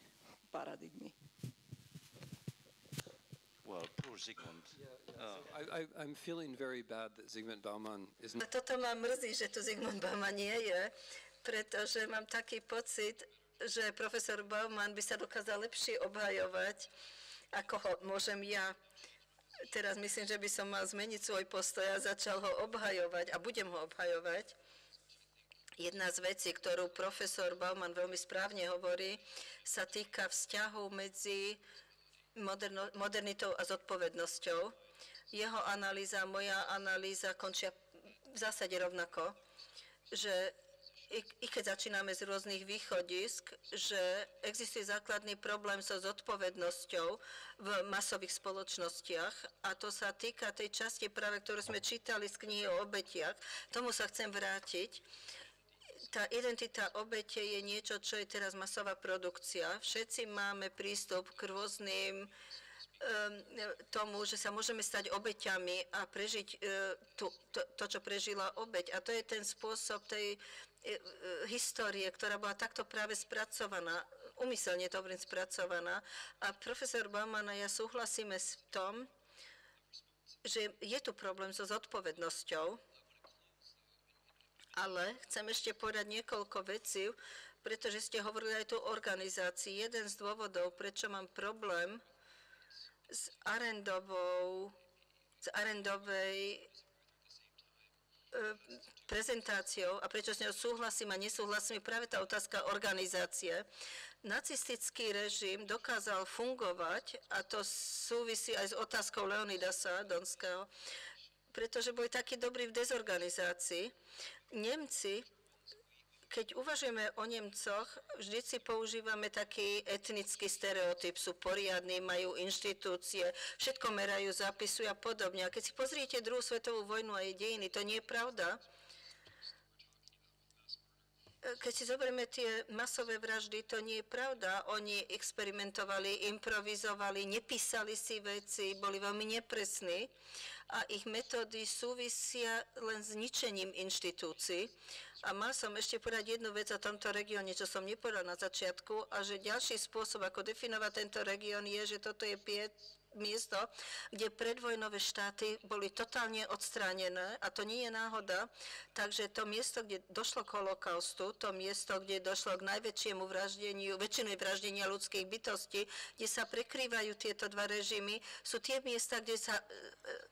paradigmy. Well, poor Zygmunt. I'm feeling very bad that Zygmunt Bauman isn't... Toto ma mrzí, že tu Zygmunt Bauman nie je, pretože mám taký pocit, že profesor Bauman by sa dokázal lepšie obhajovať, ako ho môžem ja. Teraz myslím, že by som mal zmeniť svoj postoj a začal ho obhajovať a budem ho obhajovať. Jedna z vecí, ktorú profesor Bauman veľmi správne hovorí, sa týka vzťahu medzi modernitou a zodpovednosťou. Jeho analýza a moja analýza končia v zásade rovnako, že i keď začíname z rôznych východisk, že existuje základný problém so zodpovednosťou v masových spoločnostiach a to sa týka tej časti práve, ktorú sme čítali z knihy o obetiach. Tomu sa chcem vrátiť. Tá identita obete je niečo, čo je teraz masová produkcia. Všetci máme prístup k rôznym tomu, že sa môžeme stať obeťami a prežiť to, čo prežila obeť. A to je ten spôsob tej histórie, ktorá bola takto práve spracovaná, umyselne to hovorím spracovaná. A profesor Bauman a ja súhlasíme s tom, že je tu problém so zodpovednosťou, ale chcem ešte povedať niekoľko vecí, pretože ste hovorili aj tu o organizácii. Jeden z dôvodov, prečo mám problém s Arendovej prezentáciou a prečo s ňou súhlasím a nesúhlasím, je práve tá otázka organizácie. Nacistický režim dokázal fungovať, a to súvisí aj s otázkou Leonidasa Donského, pretože boli takí dobrí v dezorganizácii. Nemci, keď uvažujeme o Nemcoch, vždy si používame taký etnický stereotyp. Sú poriadni, majú inštitúcie, všetko merajú, zapisujú a podobne. A keď si pozriete druhú svetovú vojnu a jej dejiny, to nie je pravda. keď si zoberieme tie masové vraždy, to nie je pravda. Oni experimentovali, improvizovali, nepísali si veci, boli veľmi nepresní a ich metódy súvisia len s ničením inštitúcií. A mal som ešte povedať jednu vec o tomto regióne, čo som nepovedal na začiatku, a že ďalší spôsob, ako definovať tento región, je, že toto je miesto, kde predvojnové štáty boli totálne odstránené a to nie je náhoda. Takže to miesto, kde došlo k holokaustu, to miesto, kde došlo k najväčšiemu vraždeniu, väčšinej vraždenia ľudských bytostí, kde sa prekrývajú tieto dva režimy, sú tie miesta, kde sa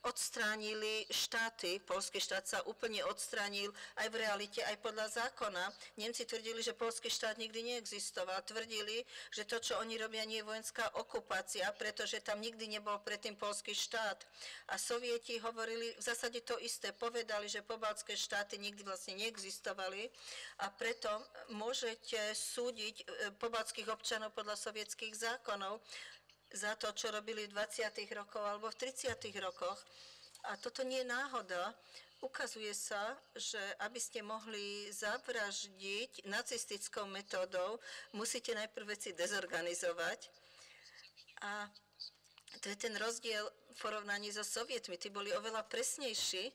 odstránili štáty. Poľský štát sa úplne odstránil aj v realite, aj podľa zákona. Nemci tvrdili, že poľský štát nikdy neexistoval. Tvrdili, že to, čo oni robia, nie je vojenská okupácia, pretože tam nikdy nebol predtým poľský štát. A Sovieti hovorili v zásade to isté. Povedali, že pobaltské štáty nikdy vlastne neexistovali a preto môžete súdiť pobaltských občanov podľa sovietských zákonov za to, čo robili v 20. rokoch alebo v 30. rokoch. A toto nie je náhoda. Ukazuje sa, že aby ste mohli zavraždiť nacistickou metódou, musíte najprv veci dezorganizovať. A to je ten rozdiel v porovnaní so Sovietmi. Tí boli oveľa presnejší,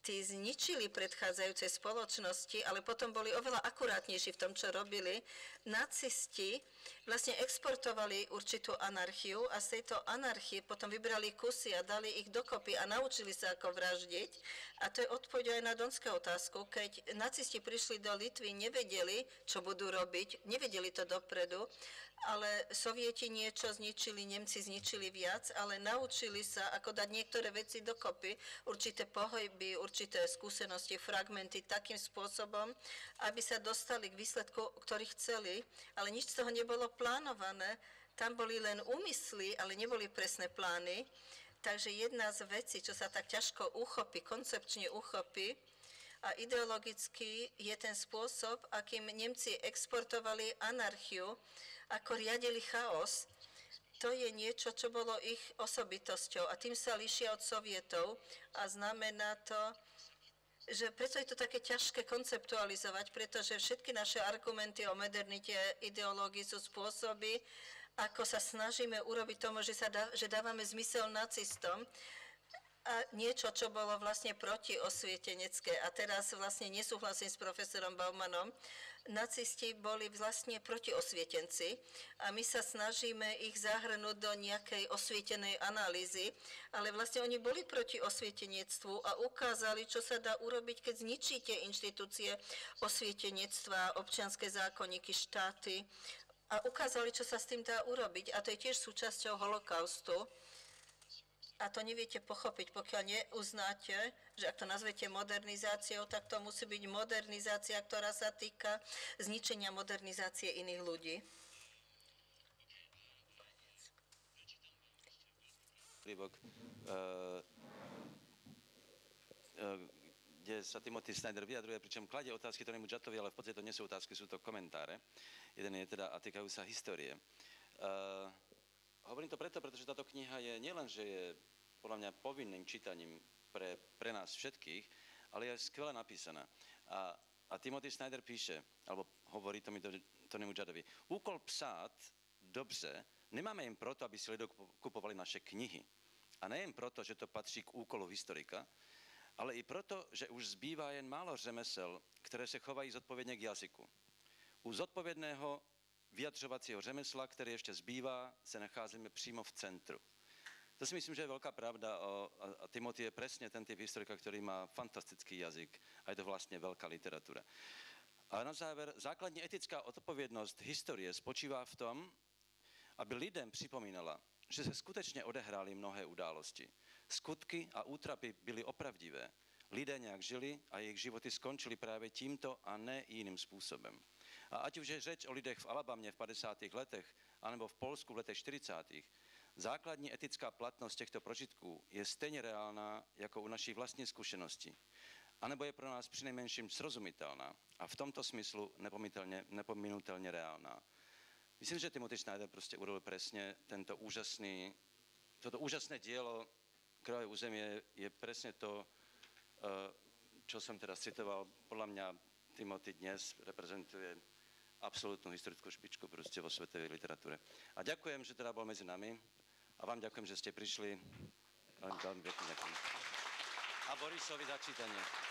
tí zničili predchádzajúce spoločnosti, ale potom boli oveľa akurátnejší v tom, čo robili. Nacisti vlastne exportovali určitú anarchiu a z tejto anarchie potom vybrali kusy a dali ich dokopy a naučili sa, ako vraždiť. A to je odpoveď aj na Donskú otázku. Keď nacisti prišli do Litvy, nevedeli, čo budú robiť, nevedeli to dopredu, ale Sovieti niečo zničili, Nemci zničili viac, ale naučili sa, ako dať niektoré veci dokopy, určité pohyby, určité skúsenosti, fragmenty takým spôsobom, aby sa dostali k výsledku, ktorý chceli, ale nič z toho nebolo plánované. Tam boli len úmysly, ale neboli presné plány. Takže jedna z vecí, čo sa tak ťažko uchopí, koncepčne uchopí, a ideologicky je ten spôsob, akým Nemci exportovali anarchiu, ako riadili chaos. To je niečo, čo bolo ich osobitosťou a tým sa líšia od Sovietov a znamená to, že preto je to také ťažké konceptualizovať, pretože všetky naše argumenty o modernite ideológii sú spôsoby, ako sa snažíme urobiť tomu, že dávame zmysel nacistom, a niečo, čo bolo vlastne protiosvietenecké. A teraz vlastne nesúhlasím s profesorom Baumanom. Nacisti boli vlastne protiosvietenci a my sa snažíme ich zahrnúť do nejakej osvietenej analýzy, ale vlastne oni boli proti osvietenectvu a ukázali, čo sa dá urobiť, keď zničíte inštitúcie osvietenectva, občianske zákonníky, štáty a ukázali, čo sa s tým dá urobiť. A to je tiež súčasťou holokaustu. A to neviete pochopiť, pokiaľ neuznáte, že ak to nazvete modernizáciou, tak to musí byť modernizácia, ktorá sa týka zničenia modernizácie iných ľudí. Kde sa Timothy Snyder vyjadruje, pričom kladie otázky Tonymu Jattovi, ale v podstate to nie sú otázky, sú to komentáre. Jeden je teda a týkajú sa histórie. Hovorím to preto, pretože táto kniha je nielen, že je podľa mňa povinným čítaním pre nás všetkých, ale je skvele napísaná. A Timothy Snyder píše, alebo hovorí Tonymu Jattovi, úkol psát dobře nemáme jen proto, aby si lidé kupovali naše knihy. A nejen proto, že to patří k úkolu historika, ale i proto, že už zbývá jen málo řemesel, které se chovají zodpovědně k jazyku. U zodpovědného vyjadřovacího řemesla, které ještě zbývá, se nacházíme přímo v centru. To si myslím, že je veľká pravda a Timothy je presne ten typ historika, ktorý má fantastický jazyk a je to vlastne veľká literatúra. A na záver, základní etická odpovědnost historie spočívá v tom, aby lidem připomínala, že se skutečně odehrály mnohé události. Skutky a útrapy byly opravdivé. Lidé nějak žili a jejich životy skončily právě tímto a ne jiným způsobem. A ať už je řeč o lidech v Alabamě v 50. letech, anebo v Polsku v letech 40. Základní etická platnost těchto prožitků je stejně reálná jako u naší vlastní zkušenosti. Anebo je pro nás přinejmenším srozumitelná a v tomto smyslu nepominutelně reálná. Myslím, že Timothy Snyder prostě urobil presne toto úžasné dielo Krvavé územie je presne to, čo som teraz citoval, podľa mňa Timothy dnes reprezentuje absolútnu historickú špičku proste vo svetovej literatúre. A ďakujem, že teda bol medzi nami a vám ďakujem, že ste prišli. Veľmi pekne ďakujem. A Borisovi za čítanie.